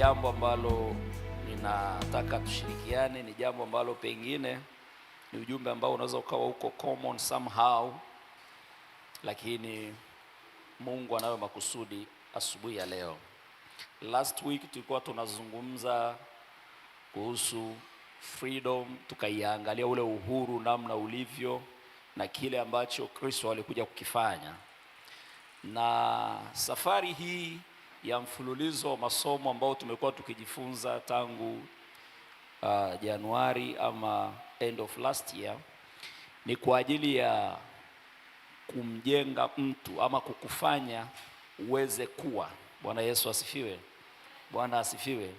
jambo ambalo ninataka tushirikiane, ni jambo ambalo pengine ni ujumbe ambao unaweza ukawa uko common somehow, lakini Mungu anayo makusudi asubuhi ya leo. Last week tulikuwa tunazungumza kuhusu freedom, tukaiangalia ule uhuru namna ulivyo na kile ambacho Kristo alikuja kukifanya. Na safari hii ya mfululizo wa masomo ambao tumekuwa tukijifunza tangu Januari ama end of last year ni kwa ajili ya kumjenga mtu ama kukufanya uweze kuwa. Bwana Yesu asifiwe. Bwana asifiwe.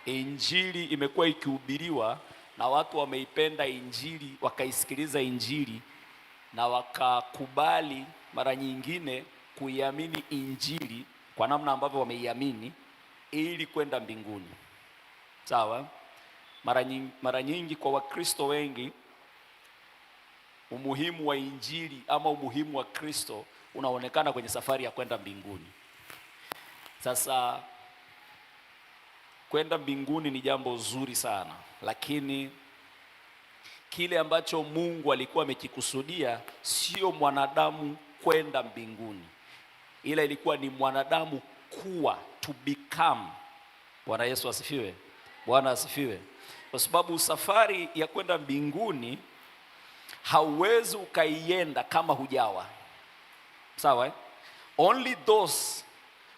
Injili imekuwa ikihubiriwa na watu wameipenda injili, wakaisikiliza injili na wakakubali mara nyingine kuiamini injili kwa namna ambavyo wameiamini ili kwenda mbinguni. Sawa? Mara nyingi kwa Wakristo wengi umuhimu wa injili ama umuhimu wa Kristo unaonekana kwenye safari ya kwenda mbinguni. Sasa kwenda mbinguni ni jambo zuri sana, lakini kile ambacho Mungu alikuwa amekikusudia sio mwanadamu kwenda mbinguni, ila ilikuwa ni mwanadamu kuwa, to become. Bwana Yesu asifiwe. Bwana asifiwe. Kwa sababu safari ya kwenda mbinguni hauwezi ukaienda kama hujawa. Sawa eh? Only those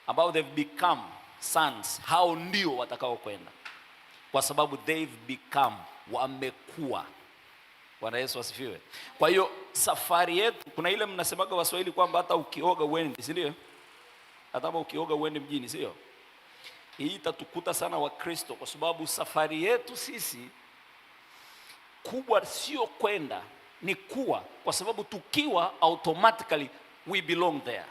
ambao they've become sons, hao ndio watakao kwenda, kwa sababu they've become, wamekuwa. Bwana Yesu asifiwe. Kwa hiyo safari yetu, kuna ile mnasemaga Waswahili kwamba hata ukioga uende, si ndio? Hata kama ukioga uende mjini, sio? Hii itatukuta sana Wakristo, kwa sababu safari yetu sisi kubwa sio kwenda, ni kuwa, kwa sababu tukiwa automatically we belong there.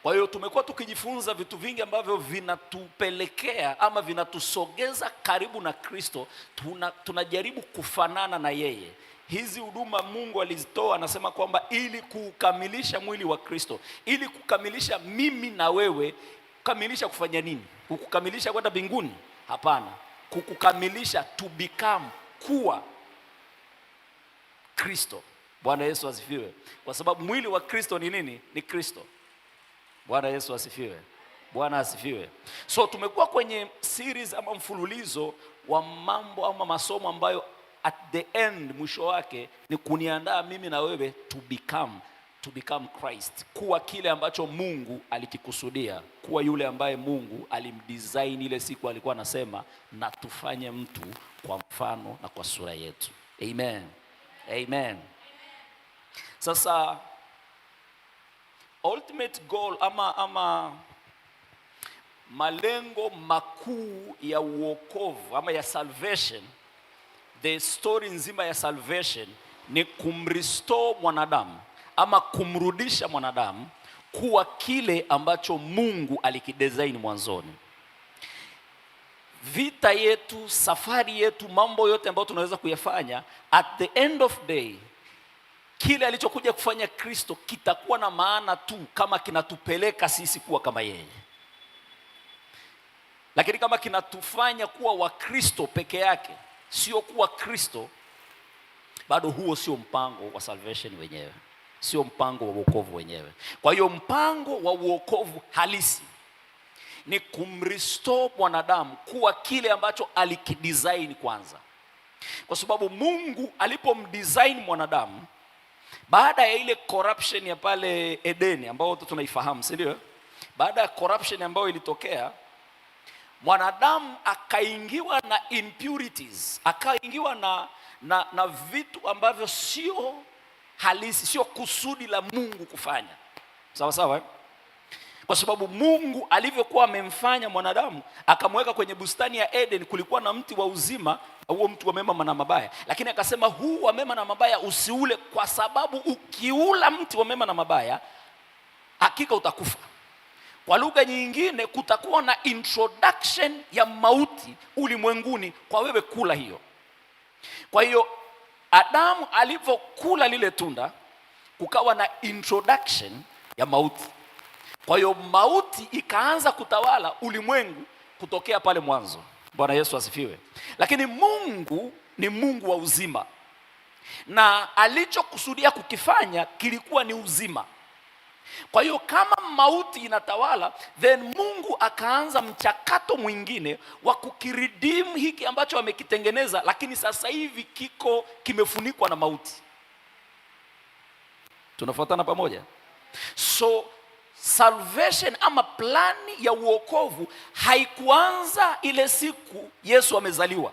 Kwa hiyo tumekuwa tukijifunza vitu vingi ambavyo vinatupelekea ama vinatusogeza karibu na Kristo. Tunajaribu kufanana na yeye. Hizi huduma Mungu alizitoa, anasema kwamba ili kukamilisha mwili wa Kristo, ili kukamilisha mimi na wewe. Kukamilisha kufanya nini? Kukamilisha kwenda mbinguni? Hapana. Kukamilisha to become, kuwa Kristo. Bwana Yesu asifiwe. Kwa sababu mwili wa Kristo ni nini? Ni Kristo. Bwana Yesu asifiwe. Bwana asifiwe. So tumekuwa kwenye series ama mfululizo wa mambo ama masomo ambayo at the end, mwisho wake ni kuniandaa mimi na wewe to become Christ, kuwa kile ambacho Mungu alikikusudia, kuwa yule ambaye Mungu alimdesign ile siku alikuwa anasema na tufanye mtu kwa mfano na kwa sura yetu. Amen. Amen. Sasa ultimate goal ama malengo makuu ya uokovu ama ya salvation, the story nzima ya salvation ni kumrestore mwanadamu ama kumrudisha mwanadamu kuwa kile ambacho Mungu alikidesign mwanzoni. Vita yetu, safari yetu, mambo yote ambayo tunaweza kuyafanya, at the end of day, kile alichokuja kufanya Kristo kitakuwa na maana tu kama kinatupeleka sisi kuwa kama yeye. Lakini kama kinatufanya kuwa wa Kristo peke yake, sio kuwa Kristo, bado huo sio mpango wa salvation wenyewe, sio mpango wa wokovu wenyewe. Kwa hiyo mpango wa wokovu halisi ni kumrestore mwanadamu kuwa kile ambacho alikidesign kwanza. Kwa sababu Mungu alipomdesign mwanadamu, baada ya ile corruption ya pale Edeni ambayo tunaifahamu, si ndio? Baada ya corruption ambayo ilitokea, mwanadamu akaingiwa na impurities, akaingiwa na vitu ambavyo sio halisi, sio kusudi la Mungu kufanya. Sawa sawa eh? Kwa sababu Mungu alivyokuwa amemfanya mwanadamu, akamweka kwenye bustani ya Eden, kulikuwa na mti wa uzima, huo mti wa mema na mabaya. Lakini akasema huu wa mema na mabaya usiule, kwa sababu ukiula mti wa mema na mabaya hakika utakufa. Kwa lugha nyingine, kutakuwa na introduction ya mauti ulimwenguni kwa wewe kula hiyo. Kwa hiyo Adamu alivyokula lile tunda, kukawa na introduction ya mauti. Kwa hiyo mauti ikaanza kutawala ulimwengu kutokea pale mwanzo. Bwana Yesu asifiwe. Lakini Mungu ni Mungu wa uzima, na alichokusudia kukifanya kilikuwa ni uzima. Kwa hiyo kama mauti inatawala, then Mungu akaanza mchakato mwingine wa kukiredeem hiki ambacho amekitengeneza, lakini sasa hivi kimefunikwa na mauti. Tunafuatana pamoja? So salvation ama plani ya uokovu haikuanza ile siku Yesu amezaliwa.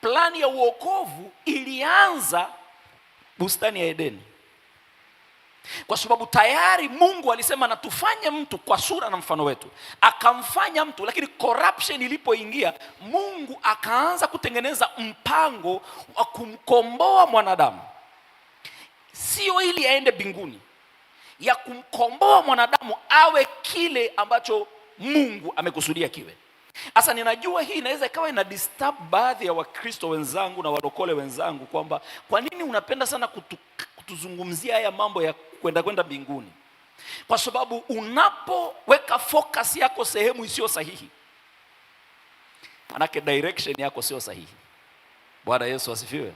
Plani ya uokovu ilianza bustani ya Edeni, kwa sababu tayari Mungu alisema na tufanye mtu kwa sura na mfano wetu. Akamfanya mtu, lakini corruption ilipoingia, Mungu akaanza kutengeneza mpango wa kumkomboa mwanadamu, sio ili aende mbinguni, ya kumkomboa mwanadamu awe kile ambacho Mungu amekusudia kiwe. Sasa ninajua hii inaweza ikawa ina disturb baadhi ya Wakristo wenzangu na walokole wenzangu, kwamba kwa nini unapenda sana kutuzungumzia haya mambo ya kwenda mbinguni? Kwa sababu unapoweka focus yako sehemu isiyo sahihi, manake direction yako sio sahihi. Bwana Yesu asifiwe.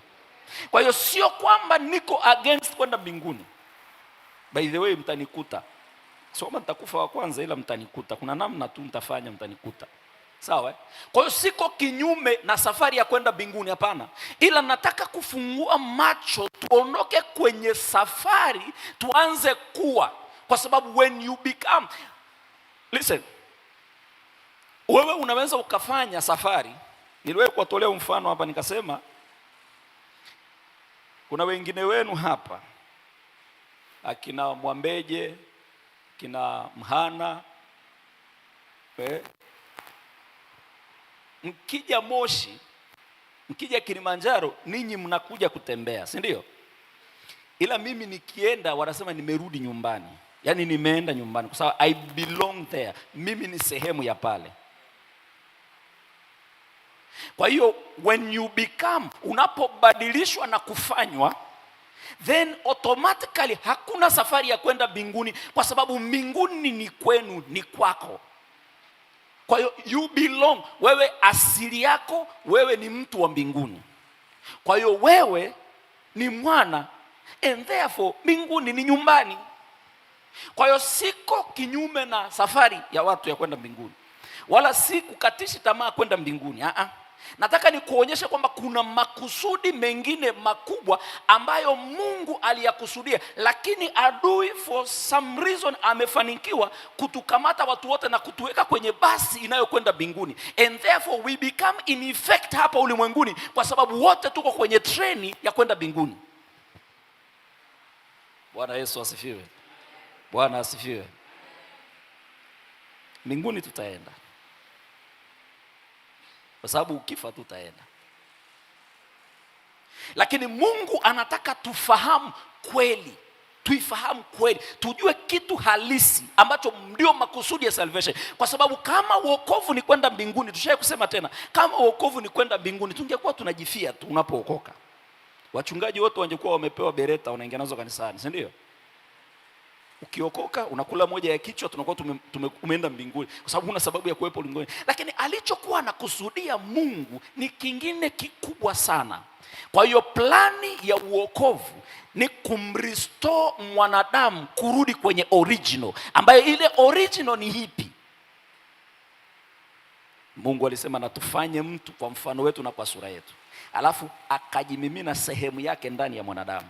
Kwa hiyo sio kwamba niko against kwenda mbinguni. By the way, mtanikuta. Sio kama nitakufa wa kwanza, ila mtanikuta. Kuna namna tu nitafanya, mtanikuta. Sawa? Kwa hiyo siko kinyume na safari ya kwenda mbinguni, hapana. Ila nataka kufungua macho, tuondoke kwenye safari, tuanze kuwa. Kwa sababu when you become, listen, wewe unaweza ukafanya safari. Niliwahi kuwatolea mfano hapa nikasema, kuna wengine wenu hapa, akina Mwambeje, kina Mhana, mkija Moshi, mkija Kilimanjaro, ninyi mnakuja kutembea, si ndio? Ila mimi nikienda wanasema nimerudi nyumbani. Yaani nimeenda nyumbani kwa sababu I belong there. Mimi ni sehemu ya pale. Kwa hiyo when you become, unapobadilishwa na kufanywa, then automatically hakuna safari ya kwenda mbinguni, kwa sababu mbinguni ni kwenu, ni kwako. Kwa hiyo you belong, wewe asili yako, wewe ni mtu wa mbinguni. Kwa hiyo wewe ni mwana, and therefore mbinguni ni nyumbani. Kwa hiyo siko kinyume na safari ya watu ya kwenda mbinguni, wala si kukatishi tamaa kwenda mbinguni. Nataka nikuonyeshe kwamba kuna makusudi mengine makubwa ambayo Mungu aliyakusudia, lakini adui for some reason amefanikiwa kutukamata watu wote na kutuweka kwenye basi inayokwenda mbinguni, and therefore we become in effect hapa ulimwenguni, kwa sababu wote tuko kwenye treni ya kwenda mbinguni. Bwana Yesu asifiwe. Bwana asifiwe. Mbinguni tutaenda, kwa sababu ukifa tutaenda. Lakini Mungu anataka tufahamu kweli, tuifahamu kweli, tujue kitu halisi ambacho ndio makusudi ya salvation. Kwa sababu kama wokovu ni kwenda mbinguni, tushaye kusema tena, kama wokovu ni kwenda mbinguni, tungekuwa tunajifia tu unapookoka. Wachungaji wote wangekuwa wamepewa bereta, wanaingia nazo kanisani, si ndio? Ukiokoka unakula moja ya kichwa, tunakuwa umeenda mbinguni, kwa sababu huna sababu ya kuwepo mbinguni. Lakini alichokuwa anakusudia Mungu ni kingine kikubwa sana. Kwa hiyo plani ya uokovu ni kumrestore mwanadamu kurudi kwenye original, ambayo ile original ni hipi? Mungu alisema na tufanye mtu kwa mfano wetu na kwa sura yetu, alafu akajimimina sehemu yake ndani ya mwanadamu.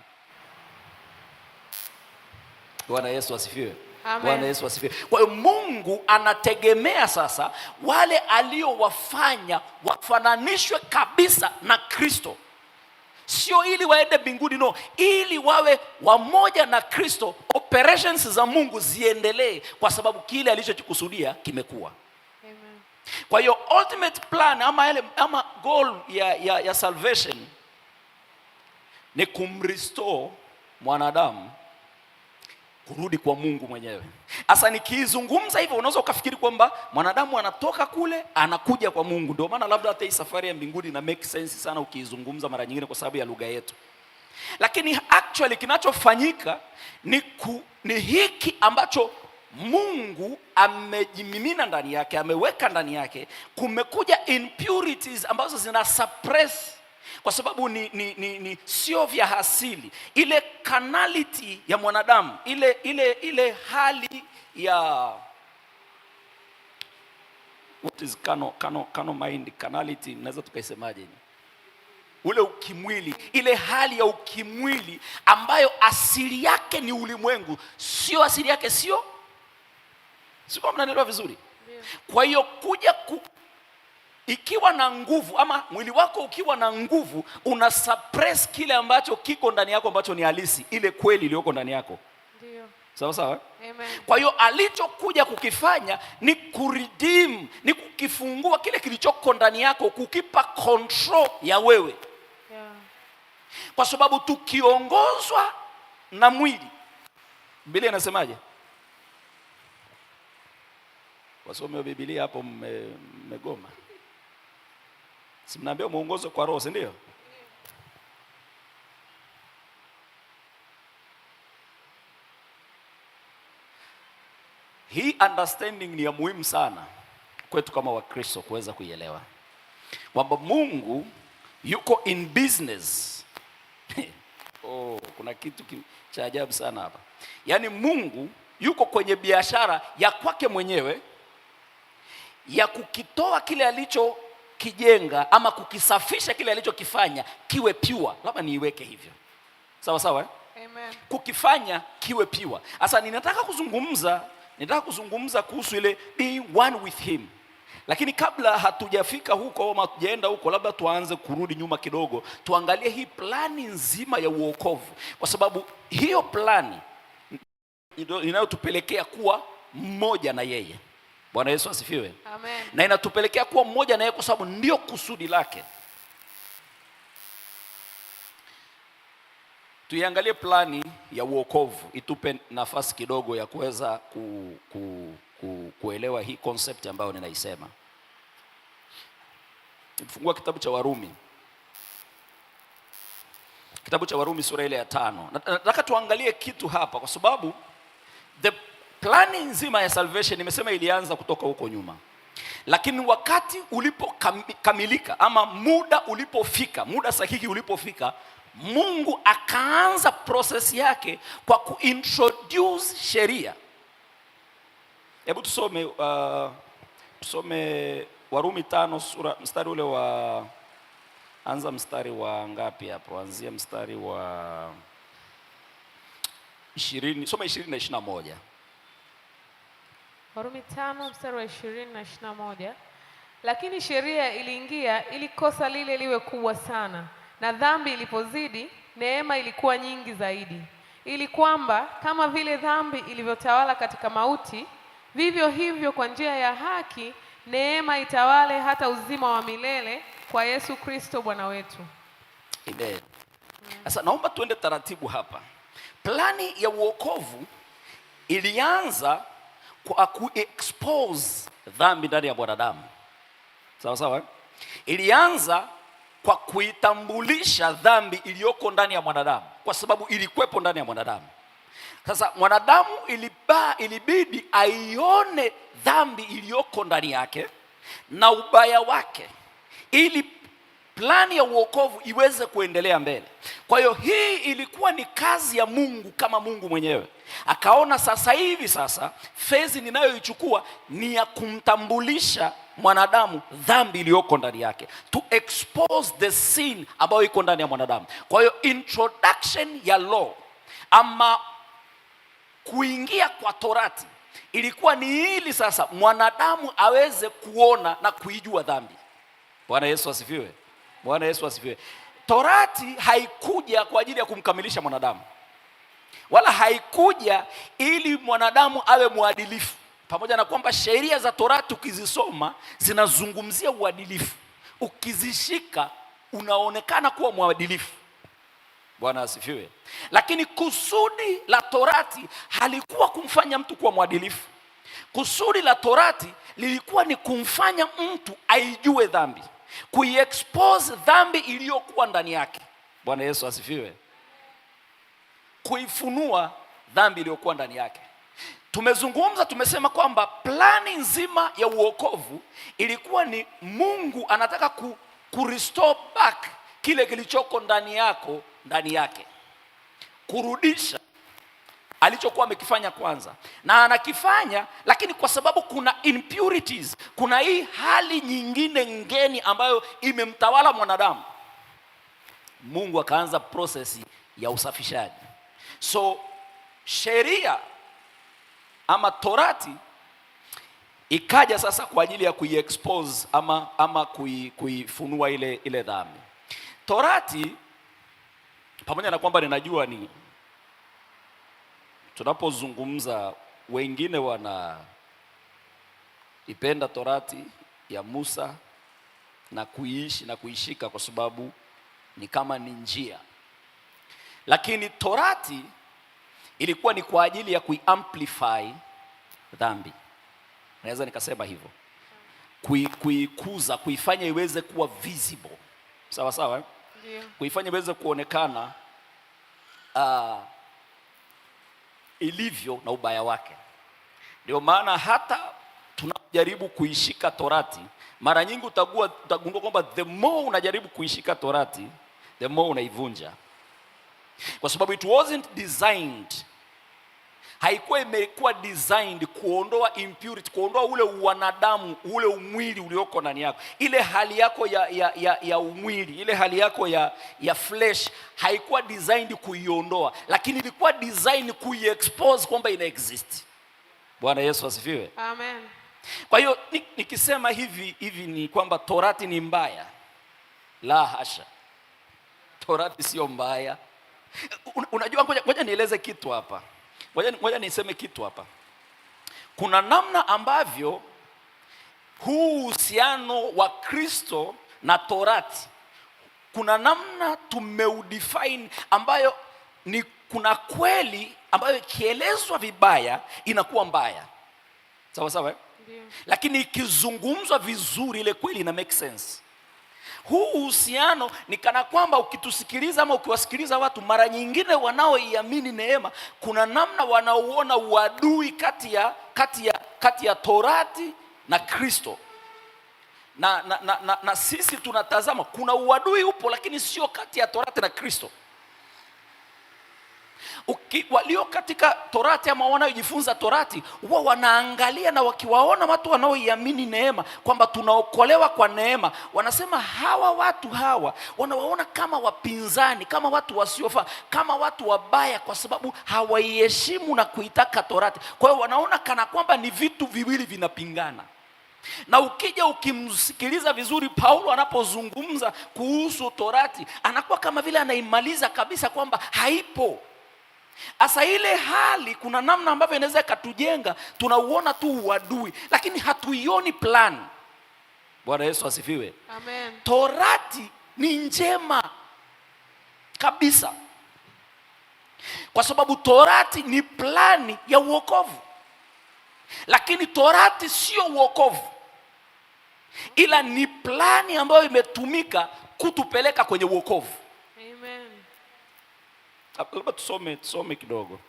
Bwana Yesu asifiwe. Bwana Yesu asifiwe. Kwa hiyo Mungu anategemea sasa wale aliowafanya wafananishwe kabisa na Kristo. Sio ili waende mbinguni, no, ili wawe wamoja na Kristo, operations za Mungu ziendelee, kwa sababu kile alichokusudia kimekuwa. Amen. Kwa hiyo ultimate plan ama goal ya salvation ni kumrestore mwanadamu kurudi kwa Mungu mwenyewe. Asa nikizungumza hivyo unaweza ukafikiri kwamba mwanadamu anatoka kule anakuja kwa Mungu. Ndio maana labda hata hii safari ya mbinguni ina make sense sana ukizungumza mara nyingine kwa sababu ya lugha yetu. Lakini actually kinachofanyika ni hiki ambacho Mungu amejimimina ndani yake, ameweka ndani yake, kumekuja impurities ambazo zina suppress, kwa sababu ni sio vya asili. Ile carnality ya mwanadamu, ile hali ya what is carnal mind, carnality naweza tukaisemaje? Ule ukimwili, ile hali ya ukimwili ambayo asili yake ni ulimwengu, sio asili yake sio mnanielewa vizuri? Yeah. Kwa hiyo kuja ikiwa na nguvu, ama mwili wako ukiwa na nguvu, una suppress kile ambacho kiko ndani yako ambacho ni halisi, ile kweli iliyoko ndani yako. Ndio. Sawa sawa? Amen. Kwa hiyo alichokuja kukifanya ni kuredeem, ni kukifungua kile kilichoko ndani yako, kukipa control ya wewe. Yeah. Kwa sababu tukiongozwa na mwili, Biblia inasemaje? Wasome wa Biblia hapo mmegoma. Si mnaambia muongozwe kwa roho, si ndio? Hii understanding ni ya muhimu sana kwetu kama Wakristo kuweza kuielewa kwamba Mungu yuko in business. Kuna kitu cha ajabu sana hapa. Yaani Mungu yuko kwenye biashara ya kwake mwenyewe ya kukitoa kile alichokijenga ama kukisafisha kile alichokifanya kiwe pure. Labda niiweke hivyo. Sawa sawa? Amen. Kukifanya kiwe pure. Sasa ninataka kuzungumza kuhusu ile being one with him. Lakini kabla hatujafika huko au hatujaenda huko, labda tuanze kurudi nyuma kidogo, tuangalie hii plani nzima ya uokovu, kwa sababu hiyo plani inayotupelekea kuwa mmoja na yeye. Bwana Yesu asifiwe. Amen. Na inatupelekea kuwa mmoja na yeye kwa sababu ndio kusudi lake. Tuiangalie plani ya uokovu, itupe nafasi kidogo ya kuweza kuelewa hii concept ambayo ninaisema. Fungua kitabu cha Warumi. Kitabu cha Warumi sura ile ya 5. Nataka tuangalie kitu hapa kwa sababu the plani nzima ya salvation nimesema ilianza kutoka huko nyuma. Lakini wakati ulipokamilika ama muda ulipofika, muda sahihi ulipofika, Mungu akaanza process yake kwa kuintroduce sheria. Hebu tusome Warumi 5 sura mstari ule wa anza mstari wa ngapi hapo? Anzia mstari wa 20, soma 20 na 21. Warumi 5 mstari wa 20 na 21. Lakini sheria iliingia ili kosa lile liwe kubwa sana, na dhambi ilipozidi, neema ilikuwa nyingi zaidi, ili kwamba kama vile dhambi ilivyotawala katika mauti, vivyo hivyo kwa njia ya haki neema itawale hata uzima wa milele kwa Yesu Kristo Bwana wetu. Amen. Sasa naomba tuende taratibu hapa. Plani ya uokovu ilianza kwa ku-expose dhambi ndani ya mwanadamu. Sawa sawa? Ilianza kwa kuitambulisha dhambi iliyoko ndani ya mwanadamu, kwa sababu ilikuwepo ndani ya mwanadamu. Sasa mwanadamu ilibidi aione dhambi iliyoko ndani yake na ubaya wake, ili plani ya uokovu iweze kuendelea mbele. Kwa hiyo hii ilikuwa ni kazi ya Mungu kama Mungu mwenyewe. Akaona sasa phase ninayoichukua ni ya kumtambulisha mwanadamu dhambi iliyoko ndani yake, to expose the sin ambayo iko ndani ya mwanadamu. Kwa hiyo introduction ya law ama kuingia kwa Torati ilikuwa ni ili sasa mwanadamu aweze kuona na kuijua dhambi. Bwana Yesu asifiwe. Bwana Yesu asifiwe. Torati haikuja kwa ajili ya kumkamilisha mwanadamu, wala haikuja ili mwanadamu awe mwadilifu. Pamoja na kwamba sheria za Torati ukizisoma zinazungumzia uadilifu, ukizishika unaonekana kuwa mwadilifu. Bwana asifiwe. Lakini kusudi la Torati halikuwa kumfanya mtu kuwa mwadilifu. Kusudi la Torati lilikuwa ni kumfanya mtu aijue dhambi, kuiexpose dhambi iliyokuwa ndani yake. Bwana Yesu asifiwe. Kuifunua dhambi iliyokuwa ndani yake. tumezungumza, tumesema kwamba plani nzima ya uokovu ilikuwa ni Mungu anataka ku restore back kile kilichoko ndani yako, ndani yake, kurudisha alichokuwa amekifanya kwanza, na anakifanya, lakini kwa sababu kuna impurities, kuna hii hali nyingine ngeni ambayo imemtawala mwanadamu, Mungu akaanza process ya usafishaji. So sheria ama torati ikaja sasa kwa ajili ya kuiexpose ama kuifunua ile dhambi. Torati, pamoja na kwamba ninajua ni tunapozungumza wengine wanaipenda torati ya Musa na kuiishi na kuishika kwa sababu ni kama ni njia, lakini torati ilikuwa ni kwa ajili ya kuamplify dhambi, naweza nikasema hivyo, kuikuza, kuifanya iweze kuwa visible, sawa sawa eh? Yeah. Kuifanya iweze kuonekana ilivyo na ubaya wake. Ndio maana hata tunajaribu kuishika torati, mara nyingi utagundua kwamba the more unajaribu kuishika torati, the more unaivunja, kwa sababu it wasn't designed, haikuwa imekuwa designed kuondoa impurity, kuondoa ule wanadamu, ule umwili ulioko ndani yako, ile hali yako ya umwili, ile hali yako ya flesh, haikuwa designed kuiondoa, lakini ilikuwa designed kuiexpose kwamba ina exist. Bwana Yesu asifiwe. Amen. Kwa hiyo nikisema hivi ni kwamba torati ni mbaya? La hasha, torati sio mbaya. Unajua, ngoja nieleze kitu hapa. Ngoja niseme kitu hapa. Kuna namna ambavyo huu uhusiano wa Kristo na torati, kuna namna tumeudefine ambayo ni kuna kweli ambayo ikielezwa vibaya inakuwa mbaya. Sawa sawa eh? Yeah. Lakini ikizungumzwa vizuri ile kweli ina make sense. Huu uhusiano ni kana kwamba ukitusikiliza ama ukiwasikiliza watu mara nyingine wanaoiamini neema, kuna namna wanaoona uadui kati ya torati na Kristo. Na sisi tunatazama kuna uadui upo, lakini sio kati ya torati na Kristo. Walio katika torati ama wanaojifunza torati wao wanaangalia, na wakiwaona watu wanaoiamini neema kwamba tunaokolewa kwa neema, wanasema hawa watu hawa wanawaona kama wapinzani, kama watu wasiofaa, kama watu wabaya, kwa sababu hawaiheshimu na kuitaka torati. Kwa hiyo wanaona kana kwamba ni vitu viwili vinapingana. Na ukija ukimsikiliza vizuri Paulo anapozungumza kuhusu torati, anakuwa kama vile anaimaliza kabisa kwamba haipo. Asa ile hali kuna namna ambavyo inaweza ikatujenga, tunauona tu uadui lakini hatuioni plan. Bwana Yesu asifiwe. Amen. Torati ni njema kabisa, kwa sababu torati ni plani ya uokovu, lakini torati sio uokovu, ila ni plani ambayo imetumika kutupeleka kwenye uokovu. Amen. Labda tusome kidogo.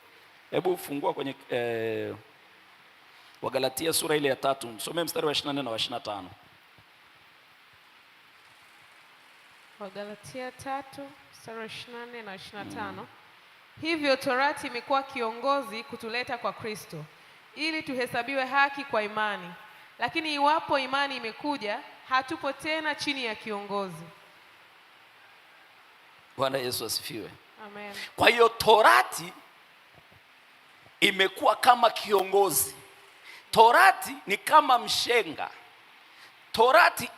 Hebu fungua kwenye Wagalatia sura ile ya 3, tusome mstari wa 24 na wa 25. Wagalatia 3 mstari wa 24 na 25. Hivyo torati imekuwa kiongozi kutuleta kwa Kristo, ili tuhesabiwe haki kwa imani. Lakini iwapo imani imekuja, hatupo tena chini ya kiongozi. Bwana Yesu asifiwe. Amen. Kwa hiyo torati imekuwa kama kiongozi. Torati ni kama mshenga. Torati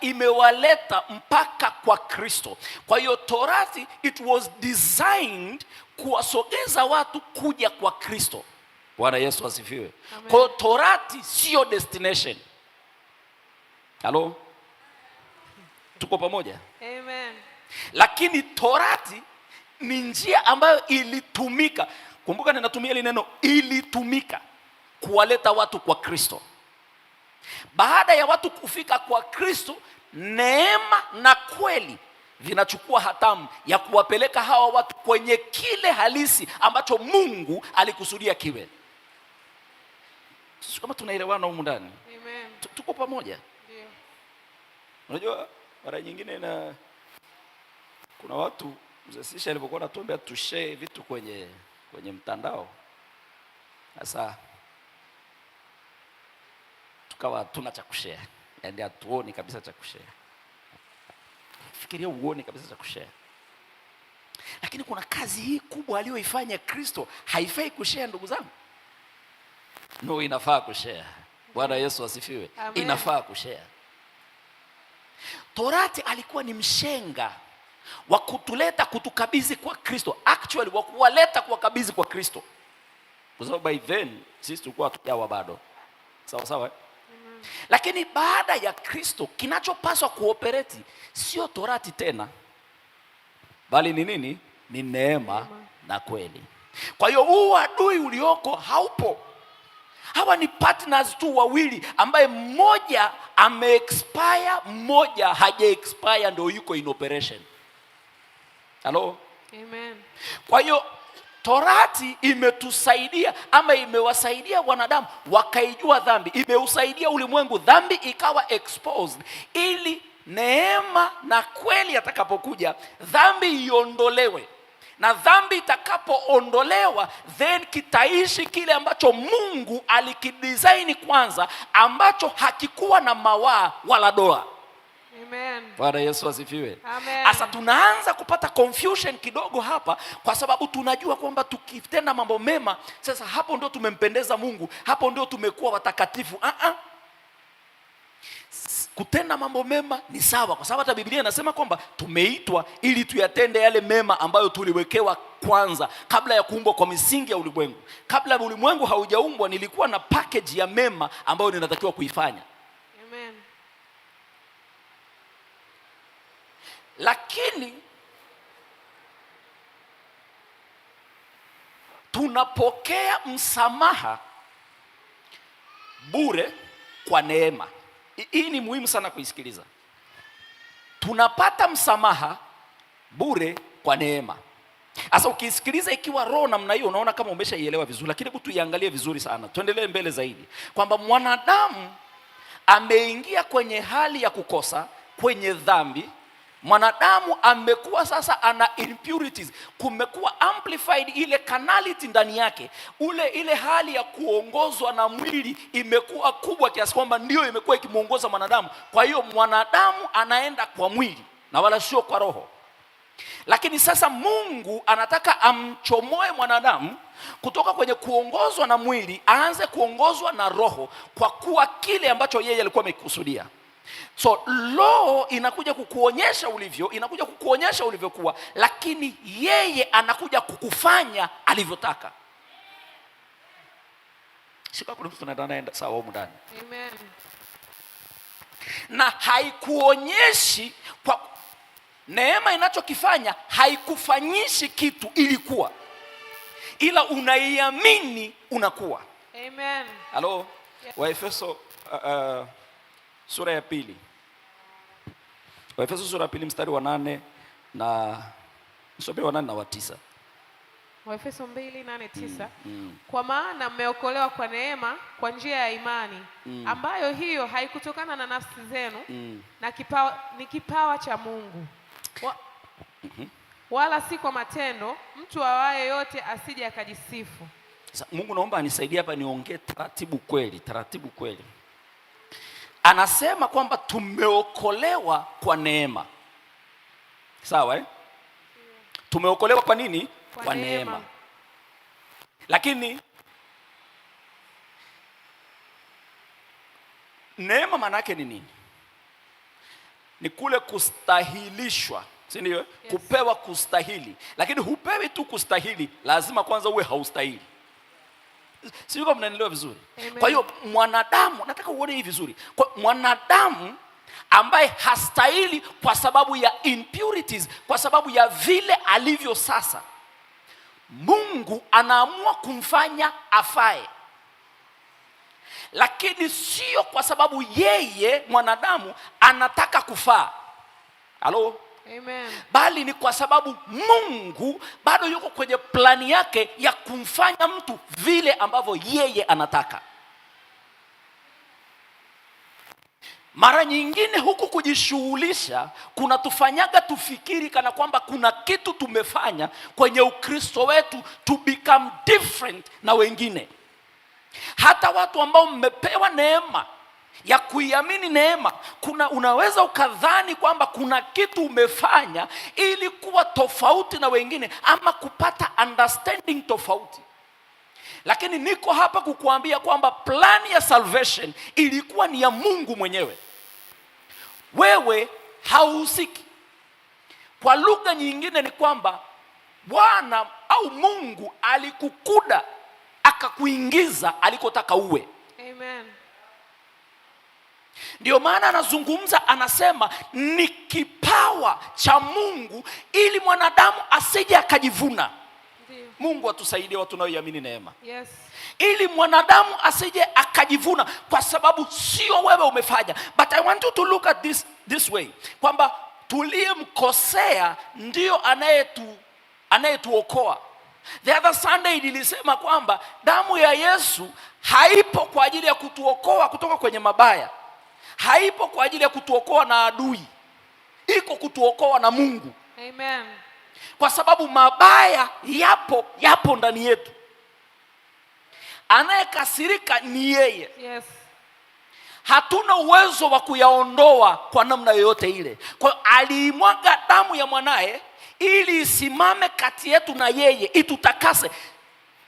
imewaleta mpaka kwa Kristo. Kwa hiyo torati, it was designed kuwasogeza watu kuja kwa Kristo. Bwana Yesu asifiwe. Kwa hiyo torati sio destination. Halo? Tuko pamoja? Amen. Lakini torati ni njia ambayo ilitumika. Kumbuka ninatumia ile neno ilitumika kuwaleta watu kwa Kristo. Baada ya watu kufika kwa Kristo, neema na kweli vinachukua hatamu ya kuwapeleka hawa watu kwenye kile halisi ambacho Mungu alikusudia kiwe. Sisi kama tunaelewana humu ndani. Amen. Tuko pamoja. Ndio. Unajua mara nyingine kuna watu mzee Sisha alipokuwa anatuambia tushare vitu kwenye mtandao. Sasa tukawa hatuna cha kushare. Yaani hatuoni kabisa cha kushare. Fikiria uone kabisa cha kushare. Lakini kuna kazi hii kubwa aliyoifanya Kristo, haifai kushare ndugu zangu? No, inafaa kushare. Bwana Yesu asifiwe. Amen. Inafaa kushare. Torati alikuwa ni mshenga wa kutuleta kutukabidhi kwa Kristo. Actually wa kuwaleta kuwakabidhi kwa Kristo. Kwa sababu by then sisi tulikuwa hatujawa bado. Sawa sawa. Lakini baada ya Kristo kinachopaswa kuoperate sio torati tena, bali ni nini? Ni neema na kweli. Kwa hiyo huu adui ulioko haupo. Hawa ni partners tu wawili ambaye mmoja ame-expire, mmoja haja-expire, ndio yuko in operation. Hello? Amen. Kwa hiyo torati imetusaidia ama imewasaidia wanadamu wakaijua dhambi, imeusaidia ulimwengu, dhambi ikawa exposed, ili neema na kweli atakapokuja dhambi iondolewe. Na dhambi itakapoondolewa, then kitaishi kile ambacho Mungu alikidesign kwanza, ambacho hakikuwa na mawaa wala doa. Amen. Bwana Yesu asifiwe. Amen. Sasa tunaanza kupata confusion kidogo hapa, kwa sababu tunajua kwamba tukitenda mambo mema, sasa hapo ndio tumempendeza Mungu, hapo ndio tumekuwa watakatifu. Kutenda mambo mema ni sawa, kwa sababu hata Biblia inasema kwamba tumeitwa ili tuyatende yale mema ambayo tuliwekewa kwanza kabla ya kuumbwa kwa misingi ya ulimwengu. Kabla ya ulimwengu haujaumbwa, nilikuwa na package ya mema ambayo ninatakiwa kuifanya. Amen. Lakini tunapokea msamaha bure kwa neema. Hii ni muhimu sana kuisikiliza. Tunapata msamaha bure kwa neema. Sasa ukisikiliza ikiwa roho namna hiyo, unaona kama umeshaielewa vizuri, lakini hebu tuiangalie vizuri sana. Tuendelee mbele zaidi, kwamba mwanadamu ameingia kwenye hali ya kukosa, kwenye dhambi. Mwanadamu amekuwa sasa ana impurities, kumekuwa amplified ile carnality ndani yake, ile hali ya kuongozwa na mwili imekuwa kubwa kiasi kwamba ndio imekuwa ikimuongoza mwanadamu. Kwa hiyo mwanadamu anaenda kwa mwili na wala sio kwa roho. Lakini sasa Mungu anataka amchomoe mwanadamu kutoka kwenye kuongozwa na mwili, aanze kuongozwa na roho, kwa kuwa kile ambacho yeye alikuwa amekusudia. So law inakuja kukuonyesha ulivyo, inakuja kukuonyesha ulivyokuwa, lakini yeye anakuja kukufanya alivyotaka. Sika kuna mtu anaenda sawa huko ndani. Amen. Na haikuonyeshi kwa neema, inachokifanya haikufanyishi kitu ilikuwa, ila unaiamini unakuwa. Amen. Hello? Yeah. Waefeso sura ya 2. Waefeso sura ya 2 mstari wa 8 na mstari wa 8 na wa 9. Waefeso 2:8-9. Kwa maana mmeokolewa kwa neema kwa njia ya imani, ambayo hiyo haikutokana na nafsi zenu, na ni kipawa cha Mungu. Wala si kwa matendo, mtu awaye yote asije akajisifu. Mungu, naomba anisaidie hapa niongee taratibu kweli. Anasema kwamba tumeokolewa kwa neema. Sawa Tumeokolewa kwa nini? Kwa neema. Lakini neema maana yake ni nini? Ni kule kustahilishwa, si ndio? Yes. Kupewa kustahili. Lakini hupewi tu kustahili, lazima kwanza uwe haustahili. Sio kama mnanielewa vizuri. Amen. Kwa hiyo mwanadamu, nataka uone hivi vizuri. Kwa mwanadamu ambaye hastahili kwa sababu ya impurities, kwa sababu ya vile alivyo sasa, Mungu anaamua kumfanya afae. Lakini sio kwa sababu yeye mwanadamu anataka kufaa. Halo? Amen. Bali ni kwa sababu Mungu bado yuko kwenye plani yake ya kumfanya mtu vile ambavyo yeye anataka. Mara nyingine huku kujishughulisha kunatufanyaga tufikiri kana kwamba kuna kitu tumefanya kwenye Ukristo wetu to become different na wengine. Hata watu ambao mmepewa neema ya kuiamini neema, unaweza ukadhani kwamba kuna kitu umefanya ili kuwa tofauti na wengine ama kupata understanding tofauti. Lakini niko hapa kukuambia kwamba plani ya salvation ilikuwa ni ya Mungu mwenyewe. Wewe hauhusiki. Kwa lugha nyingine ni kwamba Bwana au Mungu alikukuda akakuingiza alikotaka uwe. Amen. Ndio maana anazungumza, anasema ni kipawa cha Mungu ili mwanadamu asije akajivuna. Mungu atusaidie watu tunaoiamini neema. Yes. Ili mwanadamu asije akajivuna kwa sababu sio wewe umefanya. But I want you to look at this way. Kwamba tuliyemkosea ndio anayetuokoa. The other Sunday nilisema kwamba damu ya Yesu haipo kwa ajili ya kutuokoa kutoka kwenye mabaya. Haipo kwa ajili ya kutuokoa na adui. Iko kutuokoa na Mungu. Amen. Kwa sababu mabaya yapo ndani yetu. Anayekasirika ni yeye. Yes. Hatuna uwezo wa kuyaondoa kwa namna yoyote ile. Kwa aliimwaga damu ya mwanae ili isimame kati yetu na yeye, itutakase.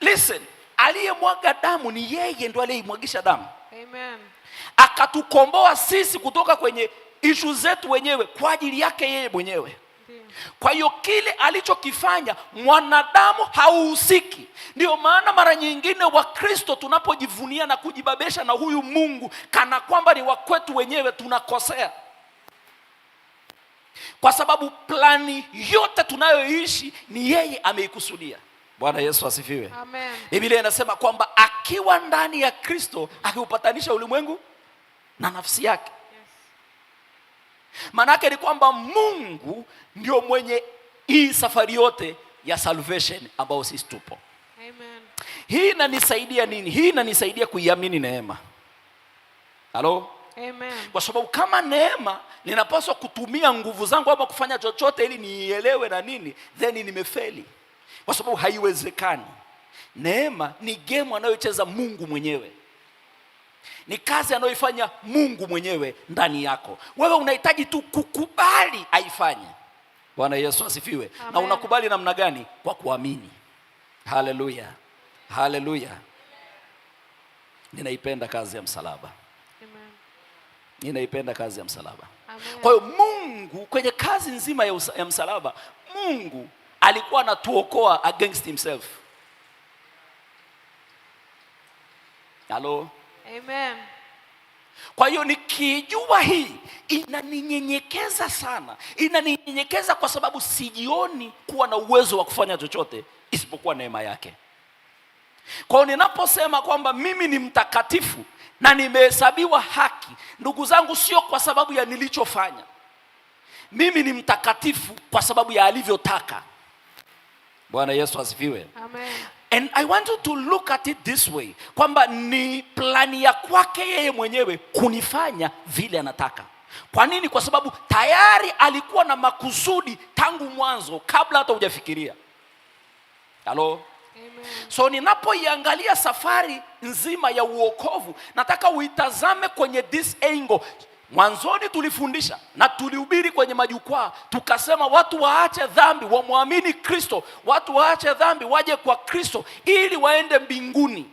Listen, aliyemwaga damu ni yeye, ndio aliyeimwagisha damu. Amen. Akatukomboa sisi kutoka kwenye issue zetu wenyewe kwa ajili yake yeye mwenyewe. Kwa hiyo kile alichokifanya mwanadamu hauhusiki. Ndio maana mara nyingine Wakristo tunapojivunia na kujibabesha na huyu Mungu kana kwamba ni wa kwetu wenyewe, tunakosea. Kwa sababu plani yote tunayoishi ni yeye ameikusudia. Bwana Yesu asifiwe. Amen. Biblia inasema kwamba akiwa ndani ya Kristo akiupatanisha ulimwengu na nafsi yake. Manake ni kwamba Mungu ndio mwenye hii safari yote ya salvation ambao sisi tupo. Amen. Hii inanisaidia nini? Hii inanisaidia kuiamini neema. Halo? Amen. Kwa sababu kama neema ninapaswa kutumia nguvu zangu ama kufanya chochote ili nielewe na nini, then nimefeli. Kwa sababu haiwezekani. Neema ni game anayocheza Mungu mwenyewe. Ni kazi anayoifanya Mungu mwenyewe ndani yako. Wewe unahitaji tu kukubali aifanye. Bwana Yesu asifiwe. Amen. Na unakubali namna gani? Kwa kuamini. Haleluya. Haleluya. Ninaipenda kazi ya msalaba. Amen. Ninaipenda kazi ya msalaba. Amen. Kwa hiyo Mungu kwenye kazi nzima ya msalaba, Mungu alikuwa anatuokoa against himself. Halo? Amen. Kwa hiyo nikijua hii inaninyenyekeza sana. Inaninyenyekeza kwa sababu sijioni kuwa na uwezo wa kufanya chochote isipokuwa neema yake. Kwa hiyo ninaposema kwamba mimi ni mtakatifu na nimehesabiwa haki, ndugu zangu, sio kwa sababu ya nilichofanya. Mimi ni mtakatifu kwa sababu ya alivyotaka. Bwana Yesu asifiwe. Amen. And I want you to look at it this way, kwamba ni plani ya kwake yeye mwenyewe kunifanya vile anataka. Kwa nini? Kwa sababu tayari alikuwa na makusudi tangu mwanzo kabla hata hujafikiria. Halo? Amen. So ninapoiangalia safari nzima ya uokovu, nataka uitazame kwenye this angle. Mwanzoni tulifundisha na tulihubiri kwenye majukwaa, tukasema watu waache dhambi wamwamini Kristo, watu waache dhambi waje kwa Kristo ili waende mbinguni.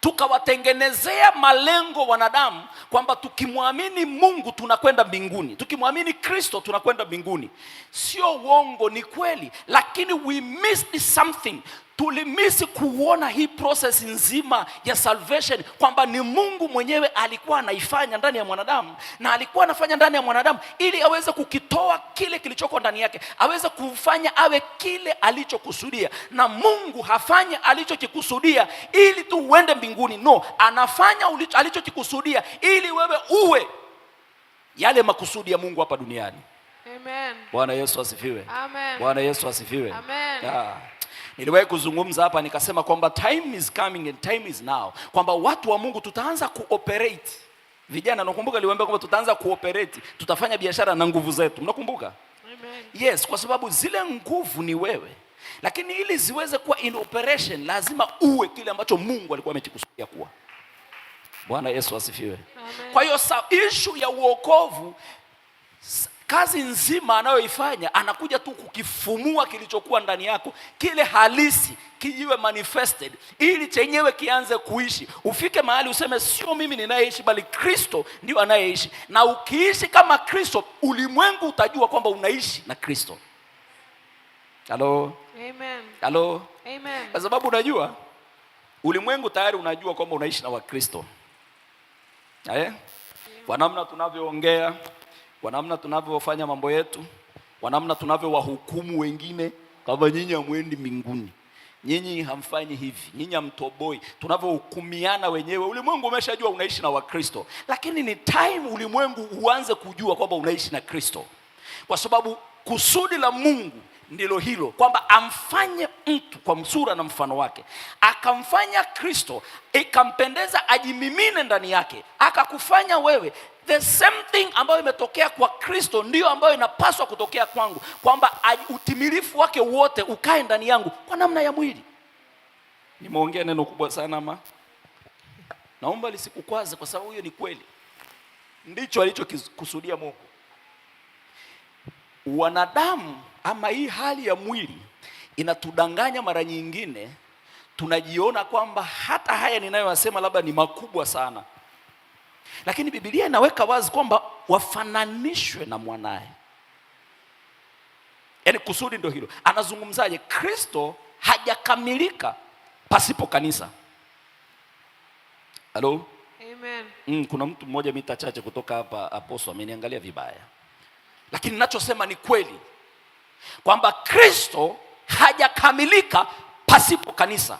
Tukawatengenezea malengo wanadamu kwamba tukimwamini Mungu tunakwenda mbinguni, tukimwamini Kristo tunakwenda mbinguni. Sio uongo, ni kweli, lakini we missed something. Tulimisi kuona hii process nzima ya salvation kwamba ni Mungu mwenyewe alikuwa anaifanya ndani ya mwanadamu, na alikuwa anafanya ndani ya mwanadamu ili aweze kukitoa kile kilichoko ndani yake, aweze kufanya awe kile alichokusudia. Na Mungu hafanya alichokikusudia ili tu uende mbinguni. No, anafanya alichokikusudia ili wewe uwe yale makusudi ya Mungu hapa duniani. Amen. Bwana Yesu asifiwe. Amen. Bwana Yesu asifiwe. Amen. Yeah. Niliwahi kuzungumza hapa nikasema kwamba time is coming and time is now, kwamba watu wa Mungu tutaanza kuoperate Vijana nakumbuka niliwaambia kwamba tutaanza cooperate, tutafanya biashara na nguvu zetu. Mnakumbuka? Amen. Yes, kwa sababu zile nguvu ni wewe. Lakini ili ziweze kuwa in operation lazima uwe kile ambacho Mungu alikuwa amekikusudia kuwa. Bwana Yesu asifiwe. Amen. Kwa hiyo issue ya uokovu, kazi nzima anayoifanya anakuja tu kukifumua kilichokuwa ndani yako, kile halisi kijiwe manifested, ili chenyewe kianze kuishi. Ufike mahali useme sio mimi ninayeishi bali Kristo ndio anayeishi. Na ukiishi kama Kristo, ulimwengu utajua kwamba unaishi na Kristo. Halo? Amen. Halo? Amen. Kwa sababu unajua ulimwengu tayari unajua kwamba unaishi na Wakristo. Kwa namna tunavyoongea, kwa namna tunavyofanya mambo yetu, kwa namna tunavyowahukumu wengine, kama nyinyi hamwendi mbinguni, nyinyi hamfanyi hivi, nyinyi hamtoboi, tunavyohukumiana wenyewe, ulimwengu umeshajua unaishi na Wakristo. Lakini ni time ulimwengu uanze kujua kwamba unaishi na Kristo, kwa sababu kusudi la Mungu ndilo hilo, kwamba amfanye mtu kwa sura na mfano wake. Akamfanya Kristo, ikampendeza ajimimine ndani yake, akakufanya wewe. The same thing ambayo imetokea kwa Kristo ndiyo ambayo inapaswa kutokea kwangu, kwamba utimilifu wake wote ukae ndani yangu kwa namna ya mwili. Nimeongea neno kubwa sana ama? Naomba lisikukwaze, kwa sababu hiyo ni kweli. Ndicho alichokusudia Mungu. Wanadamu ama hii hali ya mwili inatudanganya mara nyingine, tunajiona kwamba hata haya ninayoyasema labda ni makubwa sana. Lakini Biblia inaweka wazi kwamba wafananishwe na mwanae. Yaani kusudi ndio hilo. Anazungumzaje? Kristo hajakamilika pasipo kanisa. Halo? Amen. Kuna mtu mmoja mita chache kutoka hapa Apostle ameniangalia vibaya. Lakini ninachosema ni kweli, kwamba Kristo hajakamilika pasipo kanisa.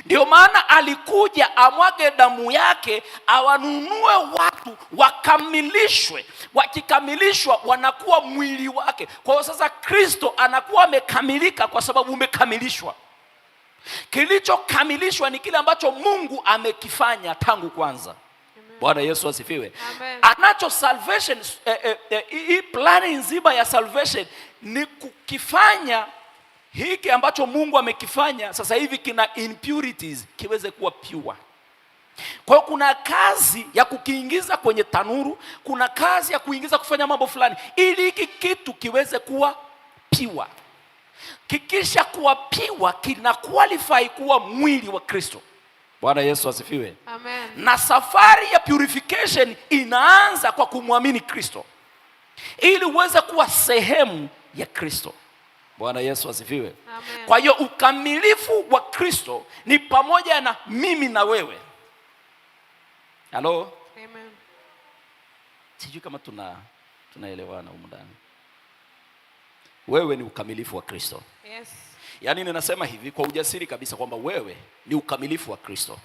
Ndio maana alikuja amwage damu yake awanunue watu wakamilishwe. Wakikamilishwa wanakuwa mwili wake. Kwa hiyo sasa Kristo anakuwa amekamilika kwa sababu umekamilishwa. Kilichokamilishwa ni kile ambacho Mungu amekifanya tangu kwanza. Bwana Yesu asifiwe. Amen. Anacho salvation, hii plani nzima ya salvation ni kukifanya hiki ambacho Mungu amekifanya sasa hivi kina impurities kiweze kuwa pure. Kwa hiyo kuna kazi ya kukiingiza kwenye tanuru, kuna kazi ya kuingiza kufanya mambo fulani ili hiki kitu kiweze kuwa pure. Kikisha kuwa pure, kina qualify kuwa mwili wa Kristo. Bwana Yesu asifiwe. Amen. Na safari ya purification inaanza kwa kumwamini Kristo, ili uweze kuwa sehemu ya Kristo. Bwana Yesu asifiwe. Amen. Kwa hiyo ukamilifu wa Kristo ni pamoja na mimi na wewe. Halo? Amen. Sijui kama tunaelewana humu ndani. Wewe ni ukamilifu wa Kristo. Yes. Yaani ninasema hivi kwa ujasiri kabisa kwamba wewe ni ukamilifu wa Kristo.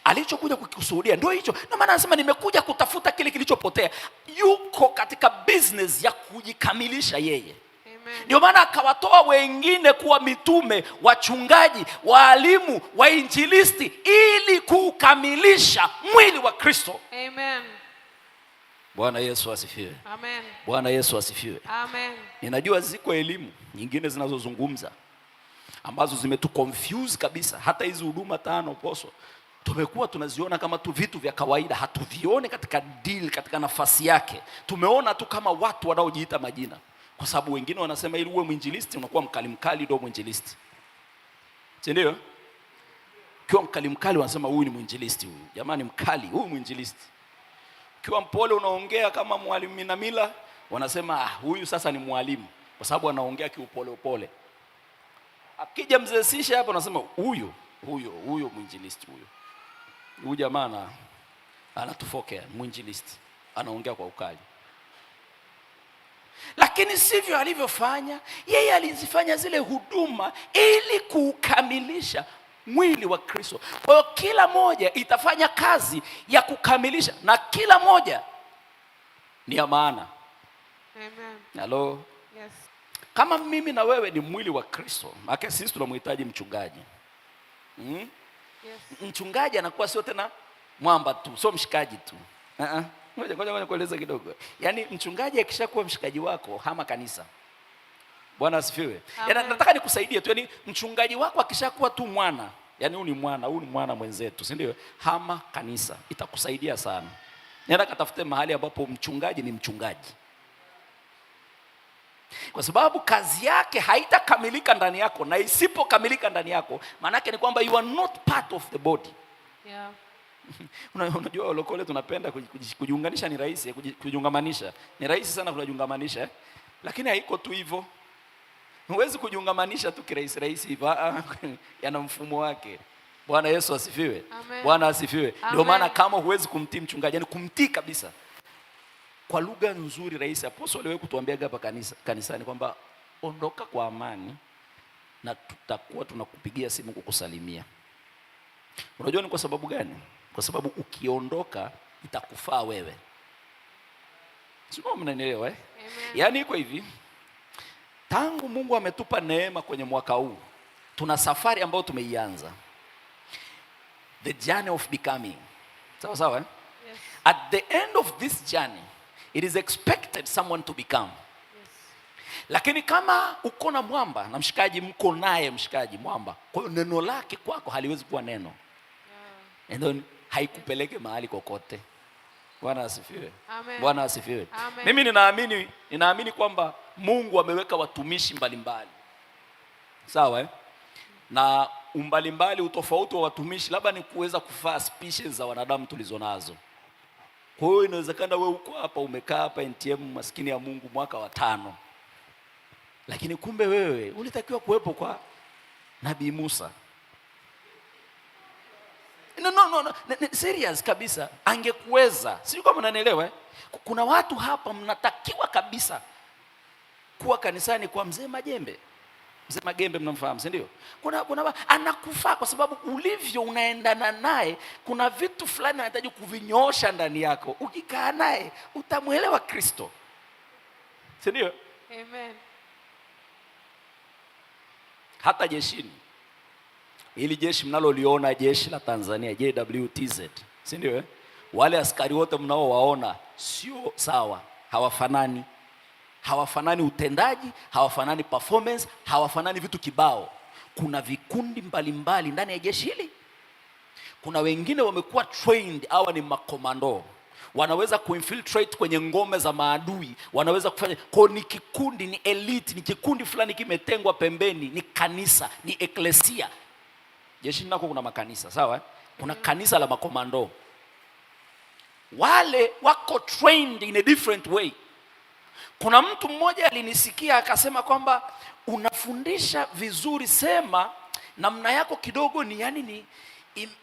Alichokuja kukikusudia ndio hicho. Na maana anasema nimekuja kutafuta kile kilichopotea. Yuko katika business ya kujikamilisha yeye. Amen. Ndio maana akawatoa wengine kuwa mitume, wachungaji, walimu, wainjilisti, ili kukamilisha mwili wa Kristo. Amen. Bwana Yesu asifiwe. Amen. Bwana Yesu asifiwe. Amen. Ninajua ziko elimu nyingine zinazozungumza ambazo zimetuconfuse kabisa. Hata hizi huduma 5 poso tumekuwa tunaziona kama tu vitu vya kawaida, hatuvione katika deal, katika nafasi yake. Tumeona tu kama watu wanaojiita majina, kwa sababu wengine wanasema ili uwe mwinjilisti unakuwa mkali ndio mwinjilisti, si ndio? Kiwa mkali wanasema huyu ni mwinjilisti, huyu jamani mkali, huyu mwinjilisti. Kiwa mpole unaongea kama mwalimu Minamila, wanasema huyu sasa ni mwalimu, kwa sababu anaongea kiupole upole. Akija mzee Sisha hapa anasema huyo mwinjilisti huyo. Huyu jamaa anatufokea, mwinjilisti anaongea kwa ukali. Lakini sivyo alivyofanya. Yeye alizifanya zile huduma ili kukamilisha mwili wa Kristo. Kwa hiyo kila moja itafanya kazi ya kukamilisha, na kila moja ni ya maana. Amen. Hello? Yes. Kama mimi na wewe ni mwili wa Kristo, maana sisi tunamhitaji mchungaji. Yes. Mchungaji anakuwa sio tena mwamba tu, sio mshikaji tu. Ngoja kueleza kidogo. Yaani mchungaji akishakuwa mshikaji wako hama kanisa. Bwana asifiwe. Yaani nataka nikusaidie tu, yaani mchungaji wako akishakuwa tu mwana, yaani huyu ni mwana mwenzetu, si ndio? Hama kanisa. Itakusaidia sana. Nenda katafute mahali ambapo mchungaji ni mchungaji. Kwa sababu kazi yake haitakamilika ndani yako, na isipokamilika ndani yako, maana yake ni kwamba you are not part of the body. Yeah. Unajua walokole tunapenda kujiunganisha, ni rahisi kujiungamanisha. Ni rahisi sana kujiungamanisha, lakini haiko tu hivyo. Huwezi kujiungamanisha tu kirahisi hivyo. Yana mfumo wake. Bwana Yesu asifiwe. Bwana asifiwe. Ndio maana kama huwezi kumtii mchungaji, yani kumtii kabisa, kwa lugha nzuri rahisi, Apostle aliwahi kutuambia hapa kanisani kwamba ondoka kwa amani na tutakuwa tunakupigia simu kukusalimia. Unajua ni kwa sababu gani? Kwa sababu ukiondoka itakufaa wewe. Sio, mnanielewa eh? Yaani iko hivi, tangu Mungu ametupa neema kwenye mwaka huu, tuna safari ambayo tumeianza. The journey of becoming. Sawa sawa eh? Yes. At the end of this journey, it is expected someone to become. Yes. Lakini kama uko na mwamba na mshikaji, mko naye mshikaji mwamba, kwa hiyo neno lake kwako haliwezi kuwa neno. And then haikupeleke mahali kokote. Bwana asifiwe. Bwana asifiwe. Mimi ninaamini kwamba Mungu ameweka watumishi mbalimbali. Sawa eh? Na umbalimbali, utofauti wa watumishi labda ni kuweza kufaa species za wanadamu tulizonazo. Kwa hiyo inawezekana wewe uko hapa, umekaa hapa NTM maskini ya Mungu mwaka wa 5. Lakini kumbe wewe ulitakiwa kuwepo kwa Nabii Musa. No, serious kabisa. Angekuweza. Sio kama unanielewa eh? Kuna watu hapa mnatakiwa kabisa kuwa kanisani kwa Mzee Majembe. Mzee Magembe mnamfahamu, si ndio? Kuna anakufaa kwa sababu ulivyo unaendana naye, kuna vitu fulani anahitaji kuvinyoosha ndani yako. Ukikaa naye utamuelewa Kristo. Si ndio? Amen. Hata jeshini, ili jeshi mnaloliona, jeshi la Tanzania, JWTZ, si ndio eh? Wale askari wote mnaowaona sio sawa, hawafanani. Hawafanani utendaji, hawafanani performance, hawafanani vitu kibao. Kuna vikundi mbalimbali ndani ya jeshi hili. Kuna wengine wamekuwa trained, hawa ni makomando. Wanaweza kuinfiltrate kwenye ngome za maadui, wanaweza kufanya kwa, ni kikundi, ni elite, ni kikundi fulani kimetengwa pembeni, ni kanisa, ni eklesia. Jeshi nako kuna makanisa, sawa? Kuna kanisa la makomando. Wale wako trained in a different way. Kuna mtu mmoja alinisikia akasema kwamba unafundisha vizuri, sema namna yako kidogo ni yani ni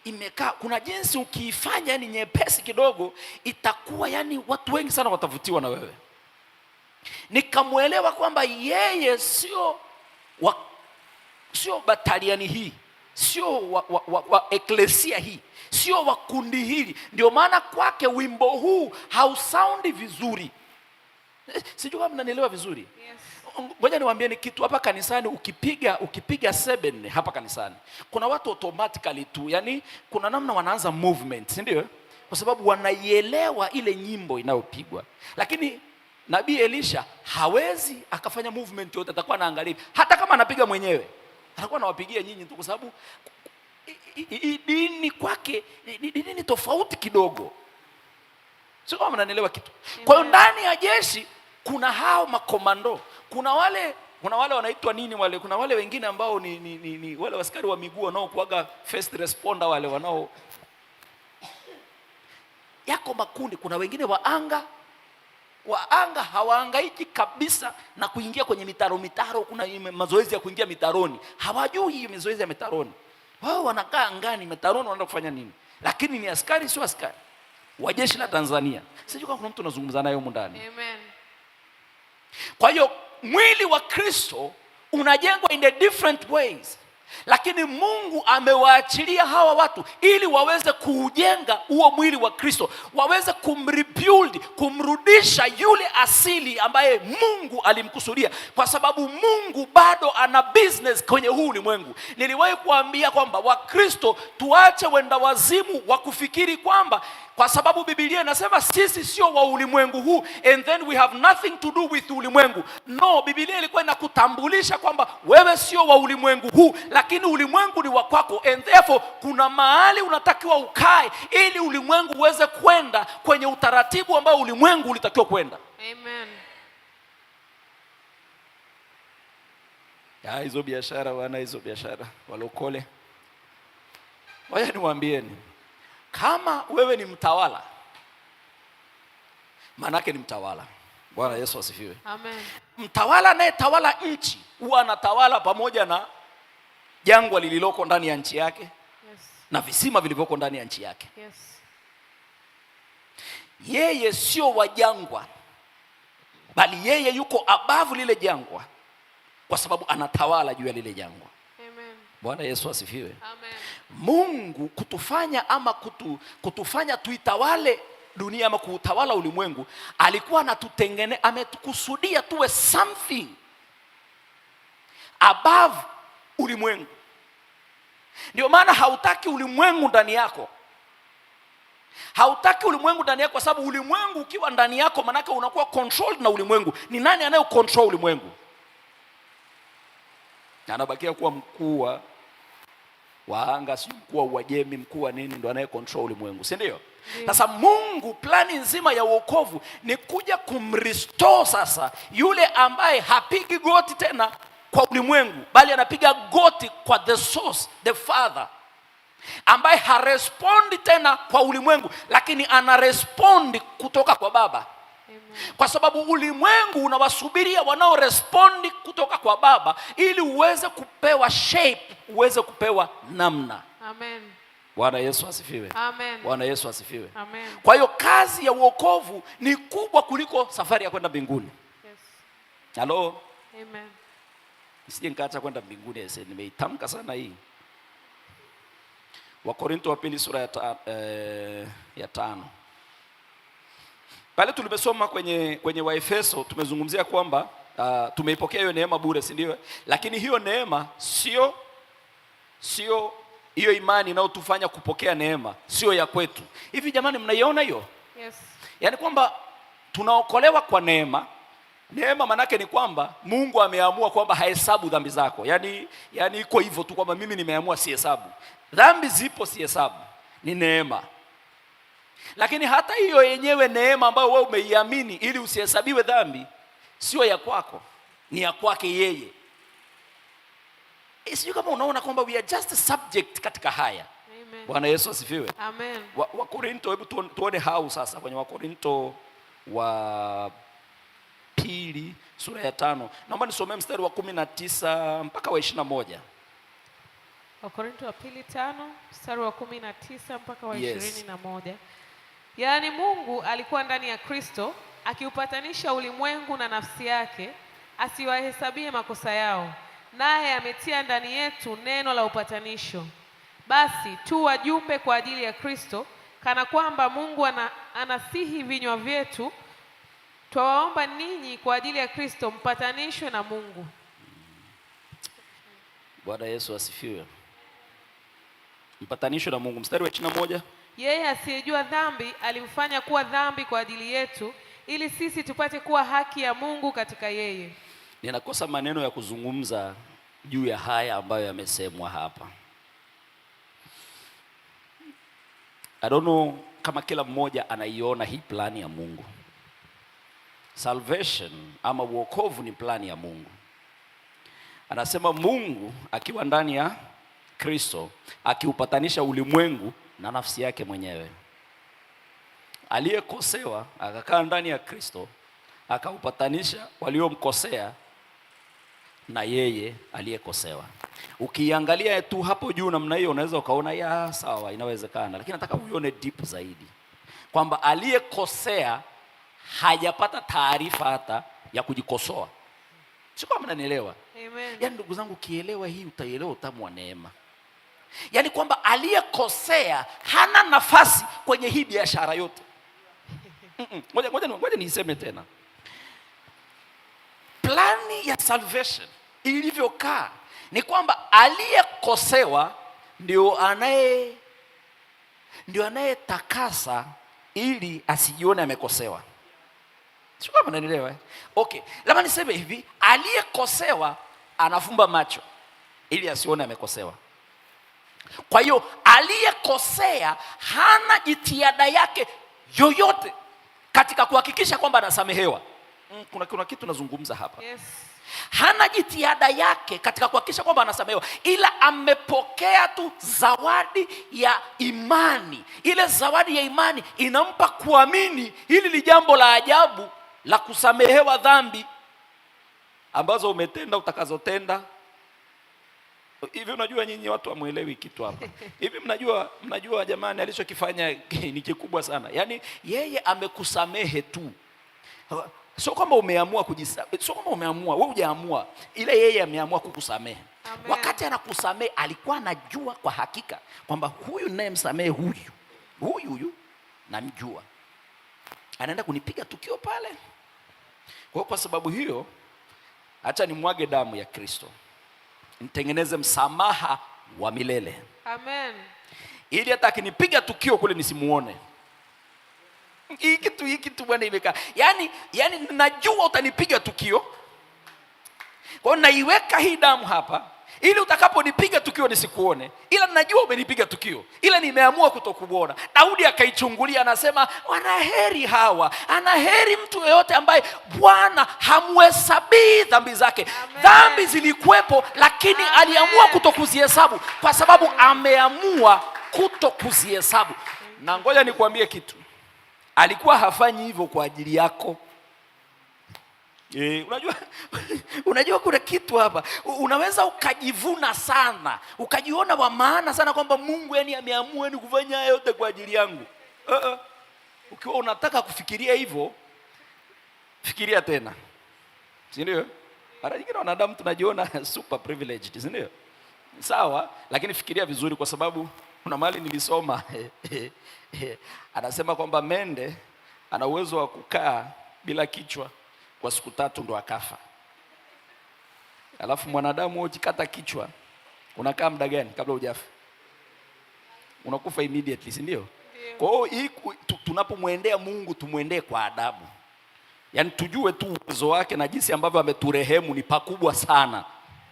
imekaa, kuna jinsi ukiifanya yani nyepesi kidogo itakuwa yani watu wengi sana watavutiwa na wewe. Nikamuelewa kwamba yeye sio bataliani hii, sio wa eklesia hii, sio wa kundi hili. Ndio maana kwake wimbo huu hausaundi vizuri. Sijui kama mnanielewa vizuri. Ngoja niwaambie ni kitu hapa kanisani, ukipiga 7 hapa kanisani, kuna watu automatically tu, yani kuna namna wanaanza movement, si ndio? Kwa sababu wanaielewa ile nyimbo inayopigwa. Lakini Nabii Elisha hawezi akafanya movement yote, atakuwa anaangalia. Hata kama anapiga mwenyewe, atakuwa anawapigia nyinyi tu, kwa sababu dini kwake ni tofauti kidogo. Sio kama mnanielewa kitu. Kwa hiyo ndani ya jeshi kuna hao makomando, kuna wale wanaitwa nini wale, kuna wale wengine ambao ni wale askari wa miguu wanao kuaga first responder, wale wanao yako makundi. Kuna wengine wa anga hawahangaiki kabisa na kuingia kwenye mitaro. Kuna mazoezi ya kuingia mitaroni, hawajui hiyo mazoezi ya mitaroni. Wao wanakaa angani, mitaroni wanaenda kufanya nini? Lakini ni askari, sio askari wa jeshi la Tanzania. Sijui kama kuna mtu anazungumza naye huko ndani. Amen. Kwa hiyo mwili wa Kristo unajengwa in a different ways. lakini Mungu amewaachilia hawa watu ili waweze kuujenga huo mwili wa Kristo, waweze kumrebuild, kumrudisha yule asili ambaye Mungu alimkusudia, kwa sababu Mungu bado ana business kwenye huu ulimwengu. Niliwahi kuambia kwamba Wakristo tuache wenda wazimu wa kufikiri kwamba kwa sababu Biblia inasema sisi sio wa ulimwengu huu and then we have nothing to do with ulimwengu. No, Biblia ilikuwa inakutambulisha kwamba wewe sio wa ulimwengu huu, lakini ulimwengu ni wa kwako, and therefore kuna mahali unatakiwa ukae ili ulimwengu uweze kwenda kwenye utaratibu ambao ulimwengu ulitakiwa kwenda. Amen. Ya hizo biashara wana hizo biashara walokole. Waya niwaambieni, kama wewe ni mtawala, manake ni mtawala. Bwana Yesu asifiwe. Amen. Mtawala anayetawala nchi huwa anatawala pamoja na jangwa lililoko ndani ya nchi yake. Yes. Na visima vilivyoko ndani ya nchi yake. Yes. Yeye sio wa jangwa, bali yeye yuko above lile jangwa, kwa sababu anatawala juu ya lile jangwa. Amen. Bwana Yesu asifiwe. Amen. Mungu kutufanya ama kutufanya tuitawale dunia ama kuutawala ulimwengu, alikuwa anatutengeneza, ametukusudia tuwe something above ulimwengu. Ndio maana hautaki ulimwengu ndani yako. Hautaki ulimwengu ndani yako kwa sababu ulimwengu ukiwa ndani yako manake unakuwa controlled na ulimwengu. Ni nani anaye control ulimwengu? Anabakia kuwa mkuu wa anga, si mkuu wa Uajemi, mkuu wa nini, ndo anaye control ulimwengu, si ndio? Sasa Mungu plani nzima ya wokovu ni kuja kumrestore sasa yule ambaye hapigi goti tena kwa ulimwengu, bali anapiga goti kwa the source, the Father, ambaye harespondi tena kwa ulimwengu, lakini anarespondi kutoka kwa Baba. Amen. Kwa sababu ulimwengu unawasubiria wanaorespondi kutoka kwa Baba ili uweze kupewa shape, uweze kupewa namna. Amen. Bwana Yesu asifiwe. Amen. Bwana Yesu asifiwe. Amen. Kwa hiyo kazi ya wokovu ni kubwa kuliko safari ya kwenda mbinguni. Yes. Hello? Amen. Nisije nikaacha kwenda mbinguni, nimeitamka sana hii. Wakorintho wa pili sura ya 5. Pale tulimesoma kwenye Waefeso tumezungumzia kwamba tumeipokea hiyo neema bure, si ndio? Lakini hiyo neema sio hiyo imani inayotufanya kupokea neema, sio ya kwetu. Hivi jamani, mnaiona hiyo? Yes. Yaani kwamba tunaokolewa kwa neema. Neema manake ni kwamba Mungu ameamua kwamba hahesabu dhambi zako. Yaani iko hivyo tu kwamba mimi nimeamua si hesabu. Dhambi zipo, si hesabu. Ni neema. Lakini hata hiyo yenyewe neema ambayo wewe umeiamini ili usihesabiwe dhambi, sio ya kwako, ni ya kwake yeye. Sio kama unaona kwamba we are just a subject katika haya. Amen. Bwana Yesu asifiwe. Amen. Wakorintho, hebu tuone how sasa kwenye Wakorintho wa pili sura ya 5. Naomba nisomee mstari wa 19 mpaka wa 21. Wakorintho wa pili 5 mstari wa 19 mpaka wa 21. Yes. Yaani Mungu alikuwa ndani ya Kristo akiupatanisha ulimwengu na nafsi yake, asiwahesabie makosa yao, naye ametia ndani yetu neno la upatanisho. Basi tu wajumbe kwa ajili ya Kristo, kana kwamba Mungu anasihi vinywa vyetu, twawaomba ninyi kwa ajili ya Kristo mpatanishwe na Mungu. Bwana Yesu asifiwe. Mpatanishwe na Mungu. Mstari wa 21. Yeye asiyejua dhambi alimfanya kuwa dhambi kwa ajili yetu, ili sisi tupate kuwa haki ya Mungu katika yeye. Ninakosa maneno ya kuzungumza juu ya haya ambayo yamesemwa hapa. I don't know kama kila mmoja anaiona hii plani ya Mungu. Salvation ama wokovu ni plani ya Mungu. Anasema Mungu akiwa ndani ya Kristo akiupatanisha ulimwengu na nafsi yake mwenyewe. Aliyekosewa akakaa ndani ya Kristo akaupatanisha waliomkosea na yeye aliyekosewa. Ukiangalia tu hapo juu namna hiyo unaweza ukaona ya sawa, inawezekana, lakini nataka uione deep zaidi kwamba aliyekosea hajapata taarifa hata ya kujikosoa. Sio kama mnanielewa. Amen. Yaani ndugu zangu, ukielewa hii utaelewa utamu wa neema. Yaani kwamba aliyekosea hana nafasi kwenye hii biashara yote. Ngoja niiseme tena. Plani ya salvation ilivyokaa ni kwamba aliyekosewa ndio anayetakasa ili asijione amekosewa. Sio kama unanielewa eh? Okay, labda niseme hivi, aliyekosewa anafumba macho ili asione amekosewa. Kwa hiyo aliyekosea hana jitihada yake yoyote katika kuhakikisha kwamba anasamehewa. Kuna kitu nazungumza hapa. Yes. Hana jitihada yake katika kuhakikisha kwamba anasamehewa, ila amepokea tu zawadi ya imani. Ile zawadi ya imani inampa kuamini hili ni jambo la ajabu la kusamehewa dhambi ambazo umetenda, utakazotenda. Hivi unajua, nyinyi watu hamuelewi kitu hapa. Hivi mnajua jamani, alichokifanya ni kikubwa sana. Yaani yeye amekusamehe tu. Sio kwamba umeamua sio kwamba umeamua, wewe hujaamua, ile yeye ameamua kukusamehe. Amen. Wakati anakusamehe alikuwa anajua kwa hakika kwamba huyu ninayemsamehe huyu namjua, anaenda kunipiga tukio pale. Kwa sababu hiyo, acha nimwage damu ya Kristo, nitengeneze msamaha wa milele. Amen. Ili hata akinipiga tukio kule nisimuone. Hii kitu bwana imekaa. Yaani najua utanipiga tukio. Kwa hiyo naiweka hii damu hapa ili utakaponipiga tukio nisikuone. Ila najua umenipiga tukio, ila nimeamua kutokuona. Daudi akaichungulia, anasema wanaheri hawa, anaheri mtu yeyote ambaye Bwana hamhesabii dhambi zake. Amen. Dhambi zilikuwepo, lakini Amen, aliamua kutokuzihesabu kwa sababu ameamua kutokuzihesabu. Na ngoja nikwambie kitu, alikuwa hafanyi hivyo kwa ajili yako. Unajua kuna kitu hapa, unaweza ukajivuna sana, ukajiona wa maana sana kwamba Mungu yani ameamua ni kufanya yote kwa ajili yangu. Ukiwa unataka kufikiria hivyo, fikiria tena. Si ndio? Mara nyingine wanadamu tunajiona super privileged, si ndio? Sawa, lakini fikiria vizuri, kwa sababu kuna mahali nilisoma anasema kwamba mende ana uwezo wa kukaa bila kichwa kwa siku 3 ndo akafa. Alafu mwanadamu ukikata kichwa unakaa muda gani kabla hujafa? Unakufa immediately, si ndio? Kwa hiyo tunapomwendea Mungu tumwendee kwa adabu. Yaani tujue tu uwezo wake na jinsi ambavyo ameturehemu ni pakubwa sana.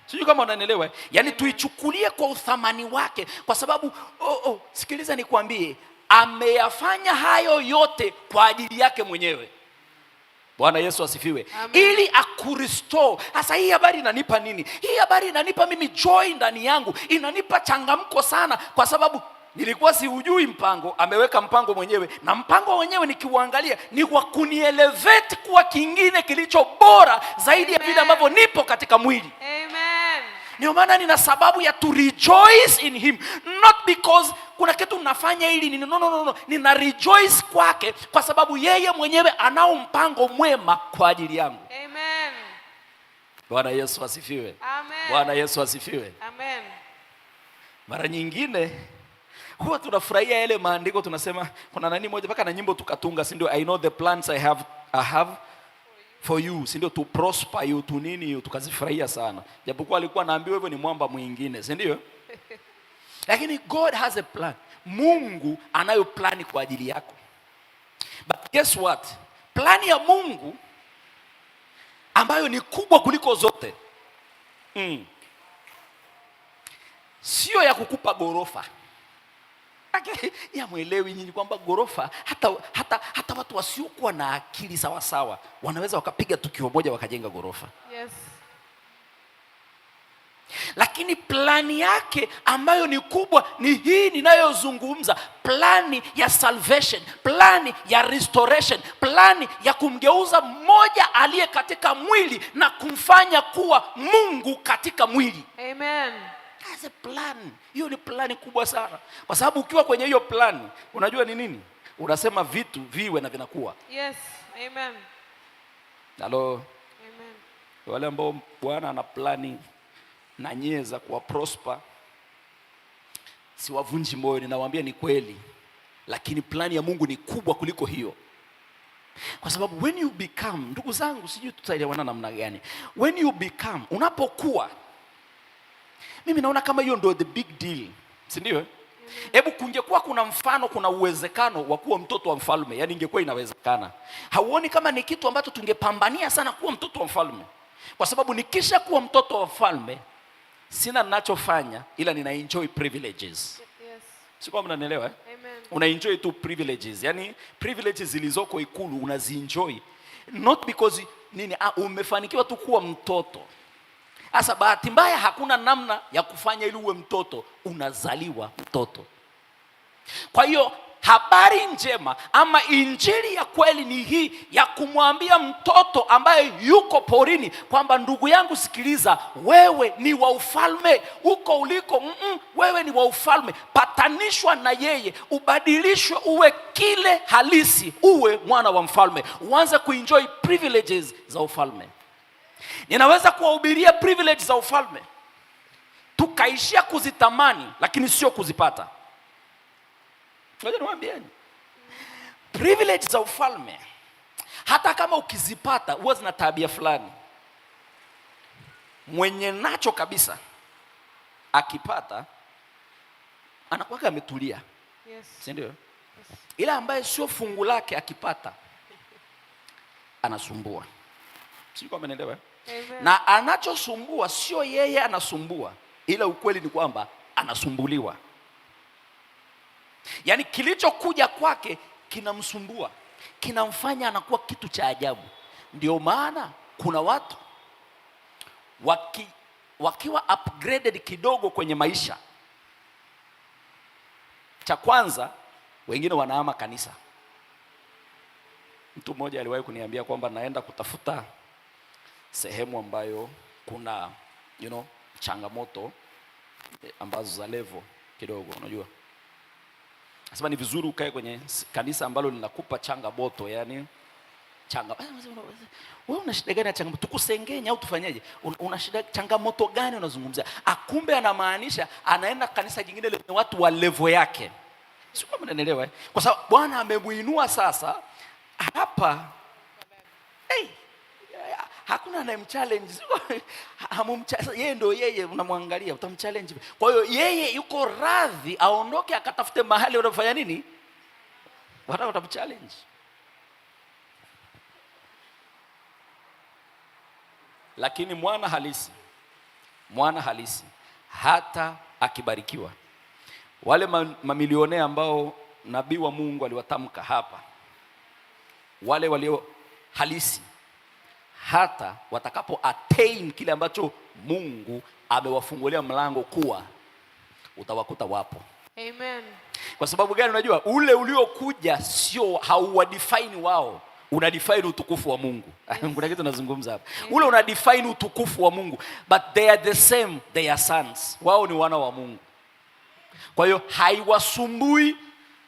Sijui kama unanielewa. Yaani tuichukulie kwa uthamani wake, kwa sababu sikiliza nikwambie, ameyafanya hayo yote kwa ajili yake mwenyewe. Bwana Yesu asifiwe. Ili akurestore. Sasa hii habari inanipa nini? Hii habari inanipa mimi joy ndani yangu, inanipa changamko sana, kwa sababu nilikuwa siujui mpango, ameweka mpango mwenyewe, na mpango wenyewe nikiuangalia ni wa kunielevate kuwa kingine kilicho bora zaidi ya vile ambavyo nipo katika mwili. Amen. Ndio maana nina sababu ya to rejoice in him, not because kuna kitu nafanya ili no. Nina rejoice kwake kwa sababu yeye mwenyewe anao mpango mwema kwa ajili yangu. Amen. Bwana Yesu asifiwe. Amen. Bwana Yesu asifiwe. Amen. Mara nyingine huwa tunafurahia yale maandiko, tunasema kuna nani moja mpaka na nyimbo tukatunga, si ndio? I know the plans I have for you, si ndio? To prosper you, to nini, tukazifurahia sana. Japokuwa alikuwa anaambiwa hivyo ni mwamba mwingine, si ndio? Lakini God has a plan. Mungu anayo plani kwa ajili yako. But guess what? Plani ya Mungu ambayo ni kubwa kuliko zote, sio ya kukupa gorofa. Ya mwelewi nyinyi kwamba gorofa hata watu wasiokuwa na akili sawa sawa wanaweza wakapiga tukio moja wakajenga gorofa. Yes. Lakini plani yake ambayo ni kubwa ni hii ninayozungumza, plani ya salvation, plani ya restoration, plani ya kumgeuza mmoja aliye katika mwili na kumfanya kuwa Mungu katika mwili. Amen. That's a plan. Hiyo ni plani kubwa sana, kwa sababu ukiwa kwenye hiyo plani unajua ni nini? Unasema vitu viwe na vinakuwa. Yes. Amen. Hello. Amen. Wale ambao Bwana ana plani na nyie za kuwa prosper, siwavunji moyo, ninawaambia ni kweli, lakini plani ya Mungu ni kubwa kuliko hiyo. Kwa sababu when you become, ndugu zangu, sijui tutaelewana namna gani, when you become, unapokuwa, mimi naona kama hiyo ndio the big deal, si ndio? Hebu kungekuwa kuna mfano, kuna uwezekano wa kuwa mtoto wa mfalme, yani ingekuwa inawezekana. Hauoni kama ni kitu ambacho tungepambania sana kuwa mtoto wa mfalme? Kwa sababu nikisha kuwa mtoto wa mfalme, sina ninachofanya ila nina enjoy privileges. Yes. Siko mnanielewa eh? Amen. Una enjoy tu privileges. Yani privileges zilizoko ikulu unazienjoy. Not because nini umefanikiwa tu kuwa mtoto. Asa bahati mbaya hakuna namna ya kufanya ili uwe mtoto, unazaliwa mtoto. Kwa hiyo habari njema ama injili ya kweli ni hii ya kumwambia mtoto ambaye yuko porini kwamba ndugu yangu sikiliza, wewe ni wa ufalme, uko uliko wewe ni wa ufalme, patanishwa na yeye, ubadilishwe uwe kile halisi, uwe mwana wa mfalme, uanze kuenjoy privileges za ufalme. Ninaweza kuwahubiria privileges za ufalme tukaishia kuzitamani, lakini sio kuzipata. Ngoja niwaambieni, privilege za ufalme hata kama ukizipata huwa zina tabia fulani. Mwenye nacho kabisa akipata anakuwa ametulia. Yes. Si ndio? Yes. Ila ambaye sio fungu lake akipata anasumbua. Sio kama unaelewa? Na anachosumbua sio yeye anasumbua, ila ukweli ni kwamba anasumbuliwa. Yaani kilichokuja kwake kinamsumbua, kinamfanya anakuwa kitu cha ajabu. Ndio maana kuna watu wakiwa upgraded kidogo kwenye maisha, cha kwanza wengine wanahama kanisa. Mtu mmoja aliwahi kuniambia kwamba naenda kutafuta sehemu ambayo kuna changamoto ambazo za level kidogo, unajua. Nasema ni vizuri ukae kwenye kanisa ambalo linakupa changamoto, yani wewe una shida gani ya changamoto? Tukusengenya au tufanyeje? Una shida changamoto gani unazungumzia? Akumbe anamaanisha anaenda kanisa jingine lenye watu wa level yake. Sio kama mnaelewa Kwa sababu Bwana amemuinua sasa hapa. Hakuna anayemchallenge. Yeye ndio yeye, unamwangalia utamchallenge. Kwa hiyo yeye yuko radhi aondoke akatafute mahali unafanya nini? Watu watamchallenge. Lakini mwana halisi hata akibarikiwa, wale mamilionea ambao nabii wa Mungu aliwatamka hapa, wale walio halisi, hata watakapo attain kile ambacho Mungu amewafungulia mlango kuwa, utawakuta wapo. Amen. Kwa sababu gani? Unajua ule uliokuja sio hauwadefine wao, una define utukufu wa Mungu. Kuna kitu nazungumza hapa. Ule una define utukufu wa Mungu, but they are the same, they are sons. Wao ni wana wa Mungu. Kwa hiyo haiwasumbui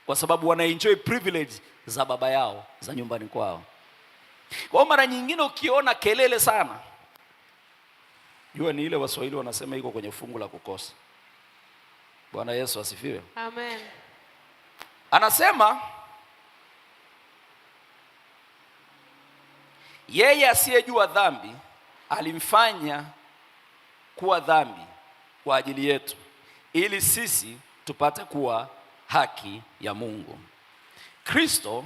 kwa sababu wana enjoy privilege za baba yao za nyumbani kwao. Kwa mara nyingine ukiona kelele sana, jua ni ile Waswahili wanasema iko kwenye fungu la kukosa. Bwana Yesu asifiwe. Amen. Anasema yeye asiyejua dhambi alimfanya kuwa dhambi kwa ajili yetu, ili sisi tupate kuwa haki ya Mungu. Kristo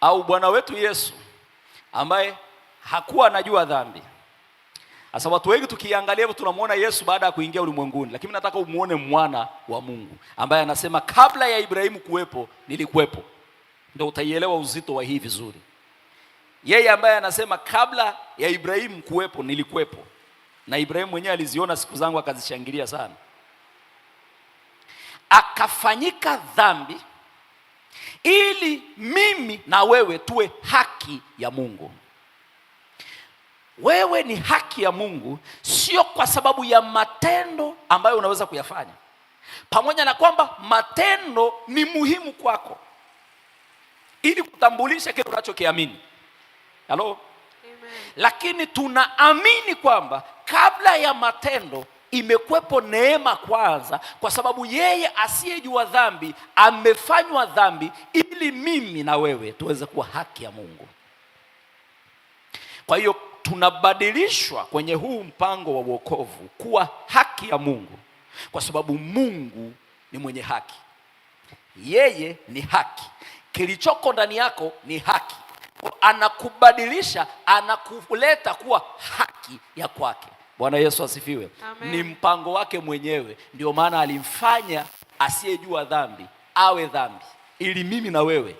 au Bwana wetu Yesu ambaye hakuwa anajua dhambi. Sasa watu wengi tukiangalia hivyo tunamuona Yesu baada ya kuingia ulimwenguni, lakini nataka umuone mwana wa Mungu ambaye anasema kabla ya Ibrahimu kuwepo nilikuwepo. Ndio utaielewa uzito wa hii vizuri. Yeye ambaye anasema kabla ya Ibrahimu kuwepo nilikuwepo, na Ibrahimu mwenyewe aliziona siku zangu akazishangilia sana. Akafanyika dhambi ili mimi na wewe tuwe haki ya Mungu. Wewe ni haki ya Mungu sio kwa sababu ya matendo ambayo unaweza kuyafanya, pamoja na kwamba matendo ni muhimu kwako ili kutambulisha kile unachokiamini. Hello? Amen. Lakini tunaamini kwamba kabla ya matendo imekwepo neema kwanza, kwa sababu yeye asiyejua dhambi amefanywa dhambi ili mimi na wewe tuweze kuwa haki ya Mungu. Kwa hiyo tunabadilishwa kwenye huu mpango wa wokovu kuwa haki ya Mungu, kwa sababu Mungu ni mwenye haki. Yeye ni haki, kilichoko ndani yako ni haki. Anakubadilisha, anakuleta kuwa haki ya kwake. Bwana Yesu asifiwe. Amen. Ni mpango wake mwenyewe, ndio maana alimfanya asiyejua dhambi awe dhambi, ili mimi na wewe,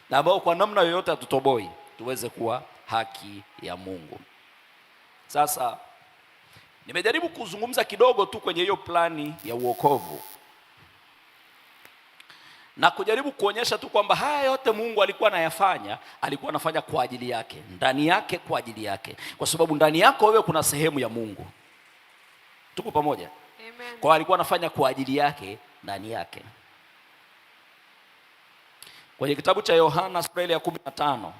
na ambao kwa namna yoyote hatutoboi, tuweze kuwa haki ya Mungu. Sasa nimejaribu kuzungumza kidogo tu kwenye hiyo plani ya uokovu na kujaribu kuonyesha tu kwamba haya yote Mungu alikuwa anayafanya, alikuwa anafanya kwa ajili yake, ndani yake, kwa ajili yake, kwa sababu ndani yako wewe kuna sehemu ya Mungu. Tuko pamoja? Amen. Kwa alikuwa anafanya kwa ajili yake, ndani yake. Kwenye kitabu cha Yohana sura ya 15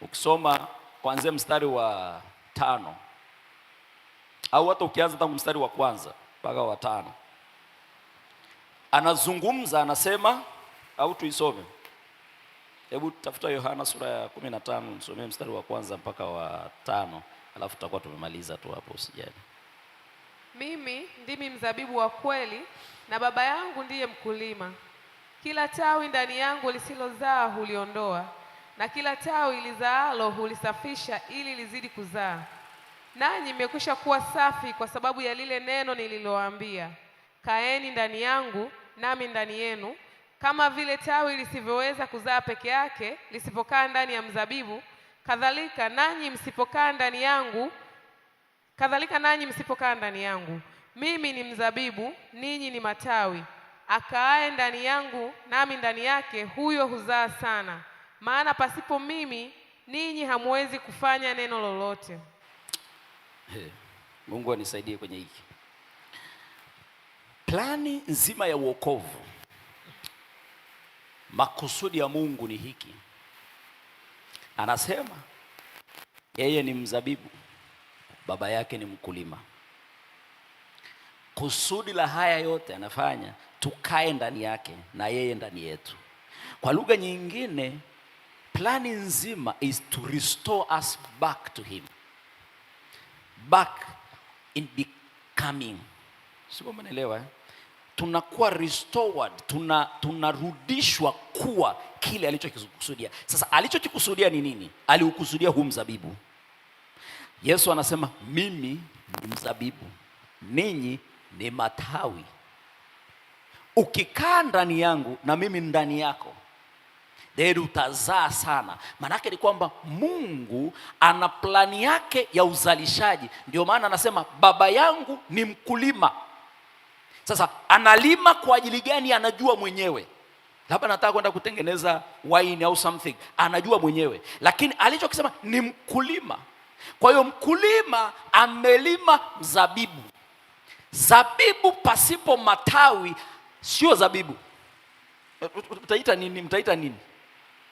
ukisoma kuanzia mstari wa 5 au hata ukianza tangu mstari wa kwanza mpaka wa 5, anazungumza, anasema, au tuisome? Hebu tafuta Yohana sura ya 15, nisomee mstari wa kwanza mpaka wa 5, alafu tutakuwa tumemaliza tu hapo, usijali. Mimi ndimi mzabibu wa kweli na Baba yangu ndiye mkulima. Kila tawi ndani yangu lisilozaa huliondoa, na kila tawi lizaalo hulisafisha ili lizidi kuzaa. Nanyi mmekwisha kuwa safi kwa sababu ya lile neno nililowaambia. Kaeni ndani yangu nami ndani yenu. Kama vile tawi lisivyoweza kuzaa peke yake lisipokaa ndani ya mzabibu, kadhalika nanyi msipokaa ndani yangu. Mimi ni mzabibu, ninyi ni matawi. Akaaye ndani yangu nami ndani yake, huyo huzaa sana, maana pasipo mimi ninyi hamwezi kufanya neno lolote. Mungu anisaidie kwenye hiki. Plani nzima ya wokovu, makusudi ya Mungu ni hiki. Anasema yeye ni mzabibu, baba yake ni mkulima. Kusudi la haya yote anafanya tukae ndani yake na yeye ndani yetu. Kwa lugha nyingine, plani nzima is to restore us back to him, back in becoming. Sio, mnaelewa? Tunakuwa restored, tunarudishwa kuwa kile alichokikusudia. Sasa alichokikusudia ni nini? Aliukusudia huu mzabibu. Yesu anasema mimi ni mzabibu, ninyi ni matawi. Ukikaa ndani yangu na mimi ndani yako, then utazaa sana. Maanake ni kwamba Mungu ana plani yake ya uzalishaji. Ndio maana anasema baba yangu ni mkulima. Sasa analima kwa ajili gani? Anajua mwenyewe. Labda nataka kwenda kutengeneza wine au something, anajua mwenyewe. Lakini alichokisema ni mkulima. Kwa hiyo mkulima amelima mzabibu. Zabibu pasipo matawi sio zabibu. Mtaita nini? Mtaita nini?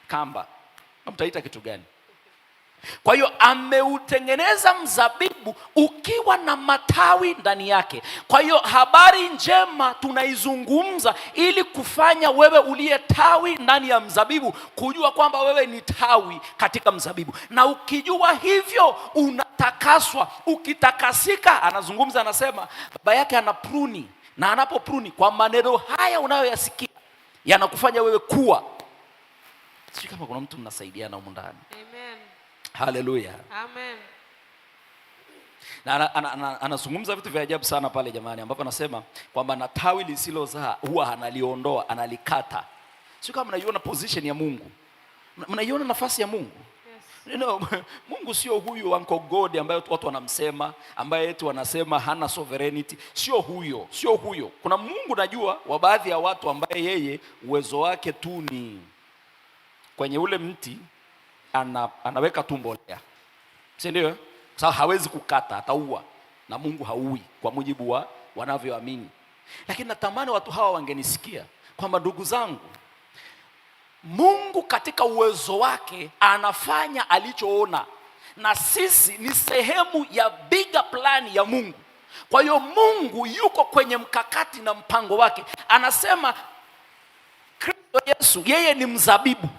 Kamba. Mtaita kitu gani? Kwa hiyo ameutengeneza mzabibu ukiwa na matawi ndani yake. Kwa hiyo habari njema tunaizungumza ili kufanya wewe uliye tawi ndani ya mzabibu kujua kwamba wewe ni tawi katika mzabibu. Na ukijua hivyo unatakaswa. Ukitakasika, anazungumza, anasema baba yake anapruni, na anapopruni kwa maneno haya unayoyasikia yanakufanya wewe kuwa. Sio kama kuna mtu mnasaidiana huko ndani. Amen. Haleluya. Amen. Na anazungumza vitu vya ajabu sana pale jamani, ambapo anasema kwamba na tawi lisilozaa huwa analiondoa, analikata. Sio kama mnaiona position ya Mungu. Mnaiona nafasi ya Mungu? Yes. Mungu sio huyu Uncle God ambaye watu wanamsema, ambaye eti wanasema hana sovereignty. Sio huyo, sio huyo. Kuna Mungu najua wa baadhi ya watu ambaye yeye uwezo wake tu ni kwenye ule mti anaweka tu mbolea. Si ndio? Sababu hawezi kukata, ataua. Na Mungu haui kwa mujibu wa wanavyoamini. Lakini natamani watu hawa wangenisikia kwamba ndugu zangu, Mungu katika uwezo wake anafanya alichoona. na sisi ni sehemu ya bigger plan ya Mungu. Kwa hiyo Mungu yuko kwenye mkakati na mpango wake. Anasema Kristo Yesu yeye ni mzabibu,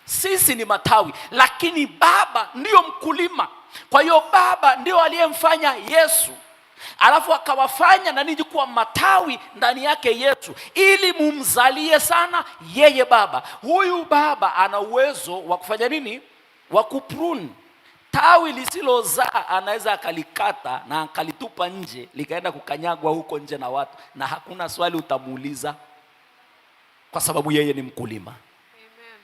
sisi ni matawi, lakini Baba ndiyo mkulima. Kwa hiyo Baba ndio aliyemfanya Yesu, alafu akawafanya na ninyi kuwa matawi ndani yake Yesu, ili mumzalie sana yeye Baba. Huyu Baba ana uwezo wa kufanya nini? Wa kuprune. Tawi lisilozaa anaweza akalikata na akalitupa nje, likaenda kukanyagwa huko nje na watu, na hakuna swali utamuuliza, kwa sababu yeye ni mkulima. Amen.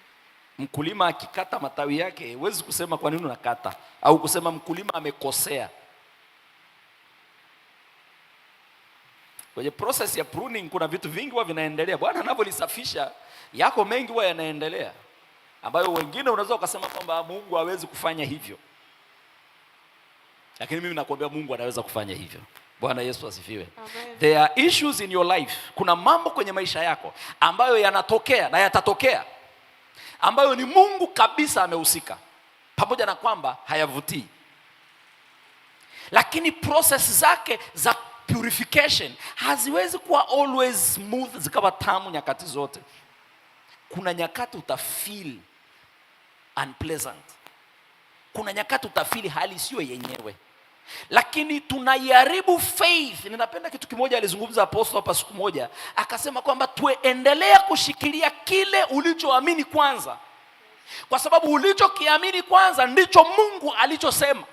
Mkulima akikata matawi yake, huwezi kusema kwa nini unakata, au kusema mkulima amekosea. Kwenye process ya pruning kuna vitu vingi huwa vinaendelea. Bwana anavyolisafisha, yako mengi huwa yanaendelea, ambayo wengine unaweza ukasema kwamba Mungu hawezi kufanya hivyo, lakini mimi nakwambia Mungu anaweza kufanya hivyo. Bwana Yesu asifiwe. Amen. There are issues in your life. Kuna mambo kwenye maisha yako ambayo yanatokea na yatatokea, ambayo ni Mungu kabisa amehusika, pamoja na kwamba hayavutii, lakini process zake za purification haziwezi kuwa always smooth, zikawa tamu nyakati zote. Kuna nyakati utafeel unpleasant, kuna nyakati utafeel hali sio yenyewe, lakini tunaiharibu faith. Ninapenda kitu kimoja alizungumza apostle hapa siku moja, akasema kwamba tuendelea kushikilia kile ulichoamini kwanza, kwa sababu ulichokiamini kwanza ndicho Mungu alichosema.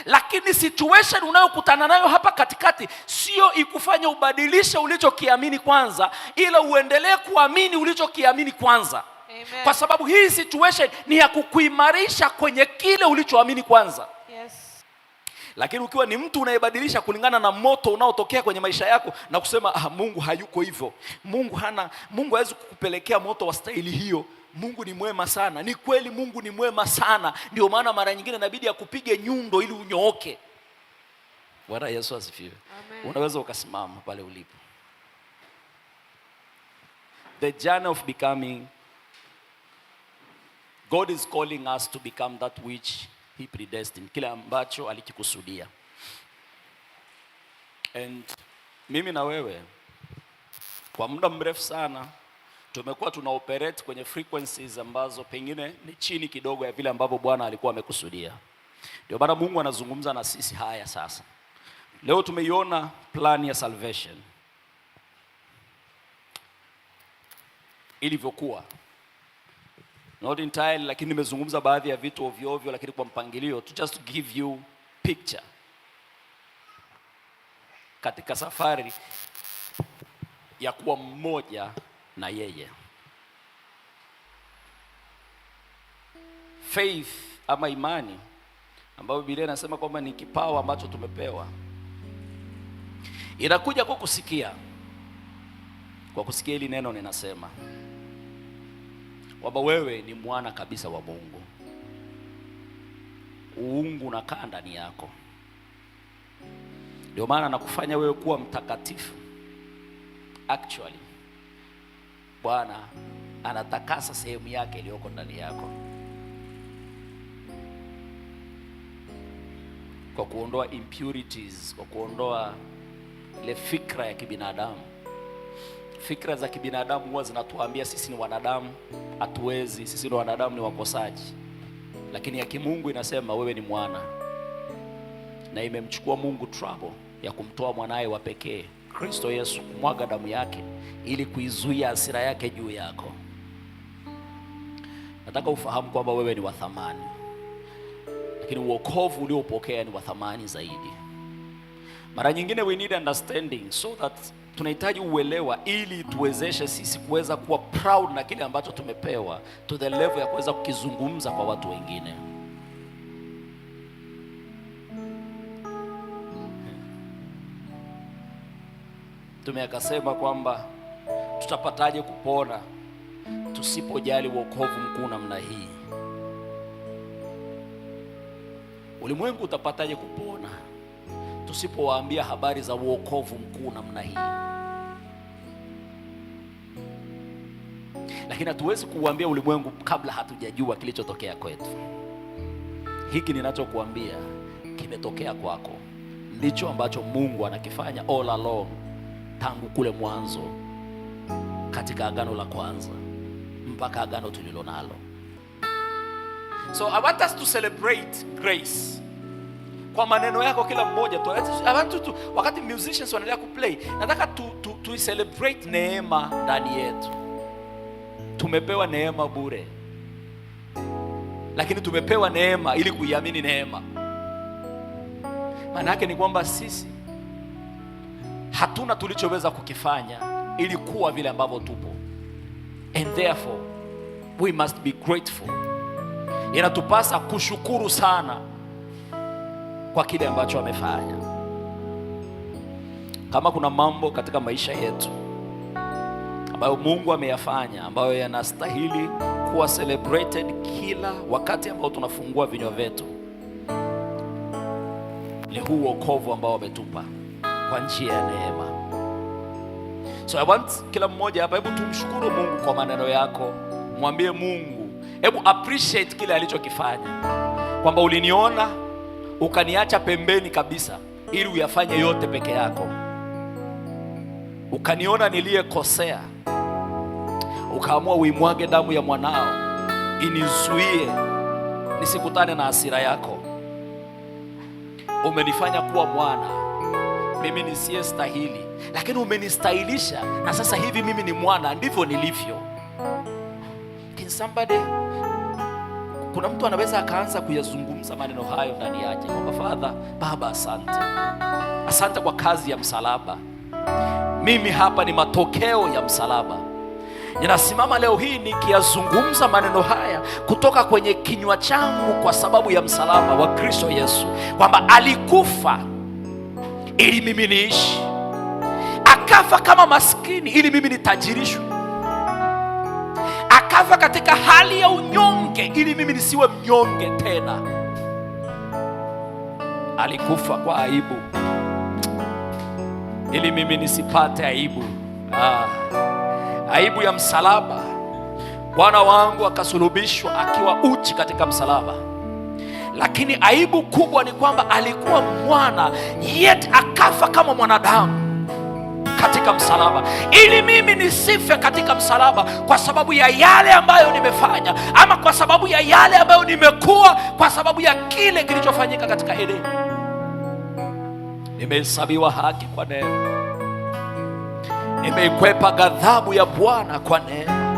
Lakini situation unayokutana nayo hapa katikati sio ikufanya ubadilishe ulichokiamini kwanza, ila uendelee kuamini ulichokiamini kwanza. Amen. Kwa sababu hii situation ni ya kukuimarisha kwenye kile ulichoamini kwanza. Yes. Lakini ukiwa ni mtu unayebadilisha kulingana na moto unaotokea kwenye maisha yako na kusema Mungu hayuko hivyo, Mungu hawezi kukupelekea moto wa staili hiyo, Mungu ni mwema sana. Ni kweli Mungu ni mwema sana, ndio maana mara nyingine inabidi akupige nyundo ili unyooke. Bwana Yesu asifiwe. Unaweza ukasimama pale ulipo. The journey of becoming, God is calling us to become that which he predestined, kile ambacho alikikusudia. And mimi na wewe kwa muda mrefu sana tumekuwa tuna operate kwenye frequencies ambazo pengine ni chini kidogo ya vile ambavyo Bwana alikuwa amekusudia. Ndio maana Mungu anazungumza na sisi haya sasa. Leo tumeiona plan ya salvation ilivyokuwa, not entirely, lakini nimezungumza baadhi ya vitu ovyo ovyo, lakini kwa mpangilio, to just give you picture katika safari ya kuwa mmoja na yeye. Faith ama imani, ambayo Biblia inasema kwamba ni kipawa ambacho tumepewa, inakuja kwa kusikia. Kwa kusikia hili neno ninasema kwamba wewe ni mwana kabisa wa Mungu. Uungu unakaa ndani yako, ndio maana nakufanya wewe kuwa mtakatifu. Actually Bwana anatakasa sehemu yake iliyoko ndani yako kwa kuondoa impurities, kwa kuondoa ile fikra ya kibinadamu. Fikra za kibinadamu huwa zinatuambia sisi ni wanadamu, hatuwezi, sisi ni wanadamu, ni wakosaji. Lakini ya kimungu inasema wewe ni mwana, na imemchukua Mungu trouble ya kumtoa mwanae wa pekee Kristo Yesu, kumwaga damu yake ili kuizuia hasira yake juu yako. Nataka ufahamu kwamba wewe ni wa thamani, lakini wokovu uliopokea ni wa thamani zaidi. Mara nyingine we need understanding, so that tunahitaji uelewa ili tuwezeshe sisi kuweza kuwa proud na kile ambacho tumepewa, to the level ya kuweza kukizungumza kwa watu wengine. Tumekasema kwamba tutapataje kupona tusipojali wokovu mkuu namna hii? Ulimwengu utapataje kupona tusipowaambia habari za wokovu mkuu namna hii? Lakini hatuwezi kuuambia ulimwengu kabla hatujajua kilichotokea kwetu. hiki ninachokuambia kimetokea kwako. Ndicho ambacho Mungu anakifanya all along, tangu kule mwanzo, katika agano la kwanza mpaka agano tulilo nalo. So I want us to celebrate grace. Kwa maneno yako kila mmoja tu. I want to, wakati musicians wanaendelea kuplay, nataka tu celebrate neema ndani yetu. Tumepewa neema bure, lakini tumepewa neema ili kuiamini neema. Maana yake ni kwamba sisi hatuna tulichoweza kukifanya ili kuwa vile ambavyo tupo, and therefore we must be grateful. Inatupasa kushukuru sana kwa kile ambacho amefanya. Kama kuna mambo katika maisha yetu ambayo Mungu ameyafanya, ambayo yanastahili kuwa celebrated kila wakati ambao tunafungua vinywa vyetu, ni huu wokovu ambao ametupa kwa njia ya neema. So I want kila mmoja hapa, hebu tumshukuru Mungu kwa maneno yako. Mwambie Mungu, hebu appreciate kile alichokifanya, kwamba uliniona ukaniacha pembeni kabisa ili uyafanye yote peke yako. Ukaniona niliyekosea, ukaamua uimwage damu ya mwanao inizuie nisikutane na hasira yako. Umenifanya kuwa mwana mimi nisiyestahili, lakini umenistahilisha, na sasa hivi mimi ni mwana, ndivyo nilivyo. Can somebody, kuna mtu anaweza akaanza kuyazungumza maneno hayo ndani yake, kwamba Father, Baba, asante kwa kazi ya msalaba. Mimi hapa ni matokeo ya msalaba. Ninasimama leo hii nikiyazungumza maneno haya kutoka kwenye kinywa changu kwa sababu ya msalaba wa Kristo Yesu, kwamba alikufa ili mimi niishi, akafa kama maskini ili mimi nitajirishwe, akafa katika hali ya unyonge ili mimi nisiwe mnyonge tena. Alikufa kwa aibu ili mimi nisipate aibu. Aibu ya msalaba. Bwana wangu akasulubishwa akiwa uchi katika msalaba, lakini aibu kubwa ni kwamba alikuwa mwana, yet akafa kama mwanadamu katika msalaba, ili mimi nisife katika msalaba kwa sababu ya yale ambayo nimefanya, ama kwa sababu ya yale ambayo nimekuwa, kwa sababu ya kile kilichofanyika katika Edeni. Nimehesabiwa haki kwa neema. Nimeikwepa ghadhabu ya Bwana kwa neema,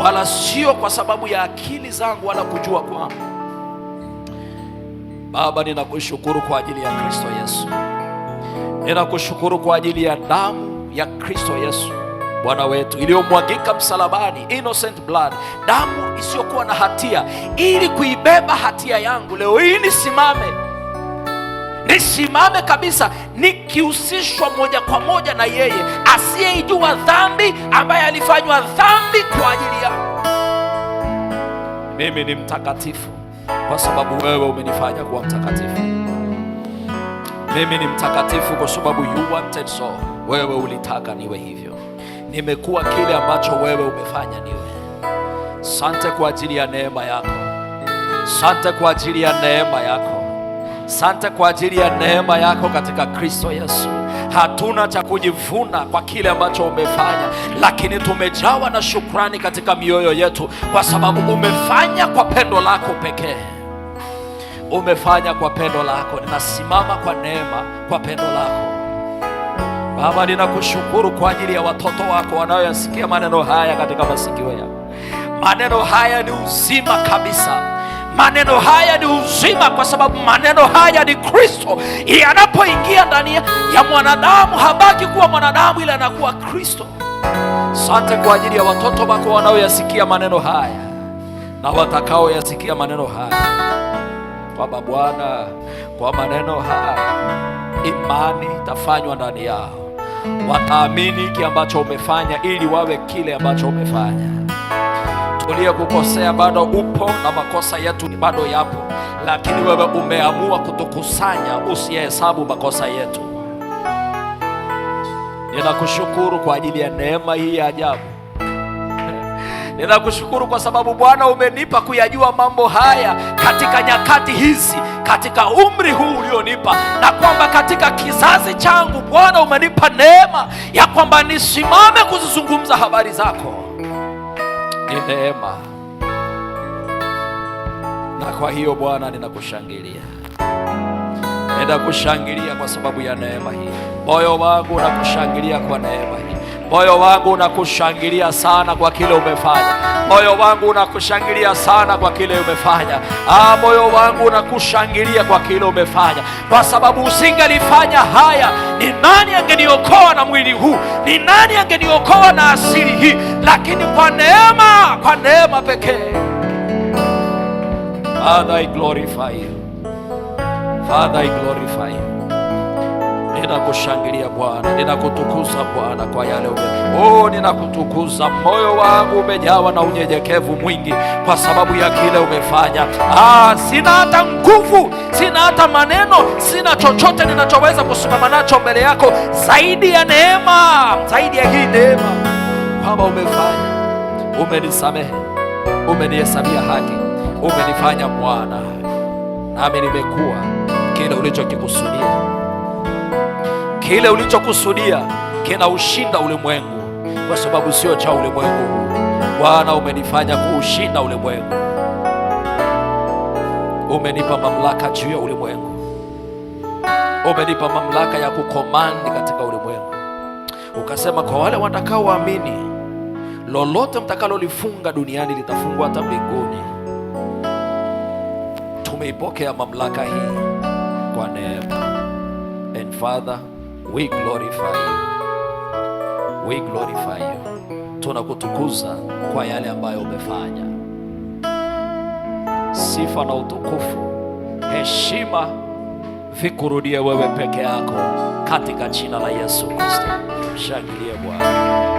wala sio kwa sababu ya akili zangu wala kujua kwangu. Baba, ninakushukuru kwa ajili ya Kristo Yesu. Ninakushukuru kwa ajili ya damu ya Kristo Yesu Bwana wetu iliyomwagika msalabani, innocent blood, damu isiyokuwa na hatia, ili kuibeba hatia yangu. Leo hii nisimame kabisa nikihusishwa moja kwa moja na yeye asiyeijua dhambi, ambaye alifanywa dhambi kwa ajili yangu. Mimi ni mtakatifu kwa sababu wewe umenifanya kuwa mtakatifu. Mimi ni mtakatifu kwa sababu you wanted so. Wewe ulitaka niwe hivyo. Nimekuwa kile ambacho wewe umefanya niwe. Asante kwa ajili ya neema yako. Asante kwa ajili ya neema yako. Asante kwa ajili ya neema yako katika Kristo Yesu. Hatuna cha kujivuna kwa kile ambacho umefanya, lakini tumejawa na shukrani katika mioyo yetu, kwa sababu umefanya kwa pendo lako pekee. Umefanya kwa pendo lako. Ninasimama kwa neema, kwa pendo lako. Baba, ninakushukuru kwa ajili ya watoto wako wanaoyasikia maneno haya katika masikio yao. Maneno haya ni uzima kabisa. Maneno haya ni uzima, kwa sababu maneno haya ni Kristo. Yanapoingia ndani ya mwanadamu, habaki kuwa mwanadamu, ila anakuwa Kristo. Asante kwa ajili ya watoto wako wanaoyasikia maneno haya na watakao yasikia maneno haya. Baba Bwana, kwa maneno haya imani itafanywa ndani yao. Wataamini kile ambacho umefanya ili wawe kile ambacho umefanya. Tuliyekukosea bado upo na makosa yetu bado yapo, lakini wewe umeamua kutukusanya, usihesabu makosa yetu. Ninakushukuru kwa ajili ya neema hii ya ajabu. Ninakushukuru kwa sababu Bwana umenipa kuyajua mambo haya katika nyakati hizi, katika umri huu ulionipa, na kwamba katika kizazi changu Bwana umenipa neema ya kwamba nisimame kuzizungumza habari zako. Ni neema, na kwa hiyo Bwana ninakushangilia. Ninakushangilia kwa sababu ya neema hii. Moyo wangu unakushangilia kwa neema hii. Moyo wangu unakushangilia sana kwa kile umefanya. Moyo wangu unakushangilia sana kwa kile umefanya. Moyo wangu unakushangilia kwa kile umefanya, kwa sababu usingelifanya haya, ni nani angeniokoa na mwili huu? Ni nani angeniokoa na asili hii? Lakini kwa neema pekee. Father, I glorify you. Father, I glorify you. Ninakushangilia Bwana, ninakutukuza Bwana kwa yale ninakutukuza. Moyo wangu umejawa na unyenyekevu mwingi kwa sababu ya kile umefanya. Sina hata nguvu, sina hata maneno, sina chochote ninachoweza kusimama nacho mbele yako zaidi ya neema, zaidi ya hii neema kwamba umefanya, umenisamehe, umenihesabia haki, umenifanya mwana, nami nimekuwa kile ulichokikusudia. Kile ulichokusudia kinaushinda ulimwengu, kwa sababu sio cha ulimwengu. Bwana, umenifanya kuushinda ulimwengu. Umenipa mamlaka juu ya ulimwengu. Umenipa mamlaka ya kukomandi katika ulimwengu. Ukasema kwa wale watakaoamini, lolote mtakalolifunga duniani litafungwa hata mbinguni. Tumeipokea mamlaka hii kwa neema. And Father, we glorify you. We glorify you. Tunakutukuza kwa yale ambayo umefanya. Sifa na utukufu, heshima vikurudie wewe peke yako, katika jina la Yesu Kristo. Shangilie Bwana.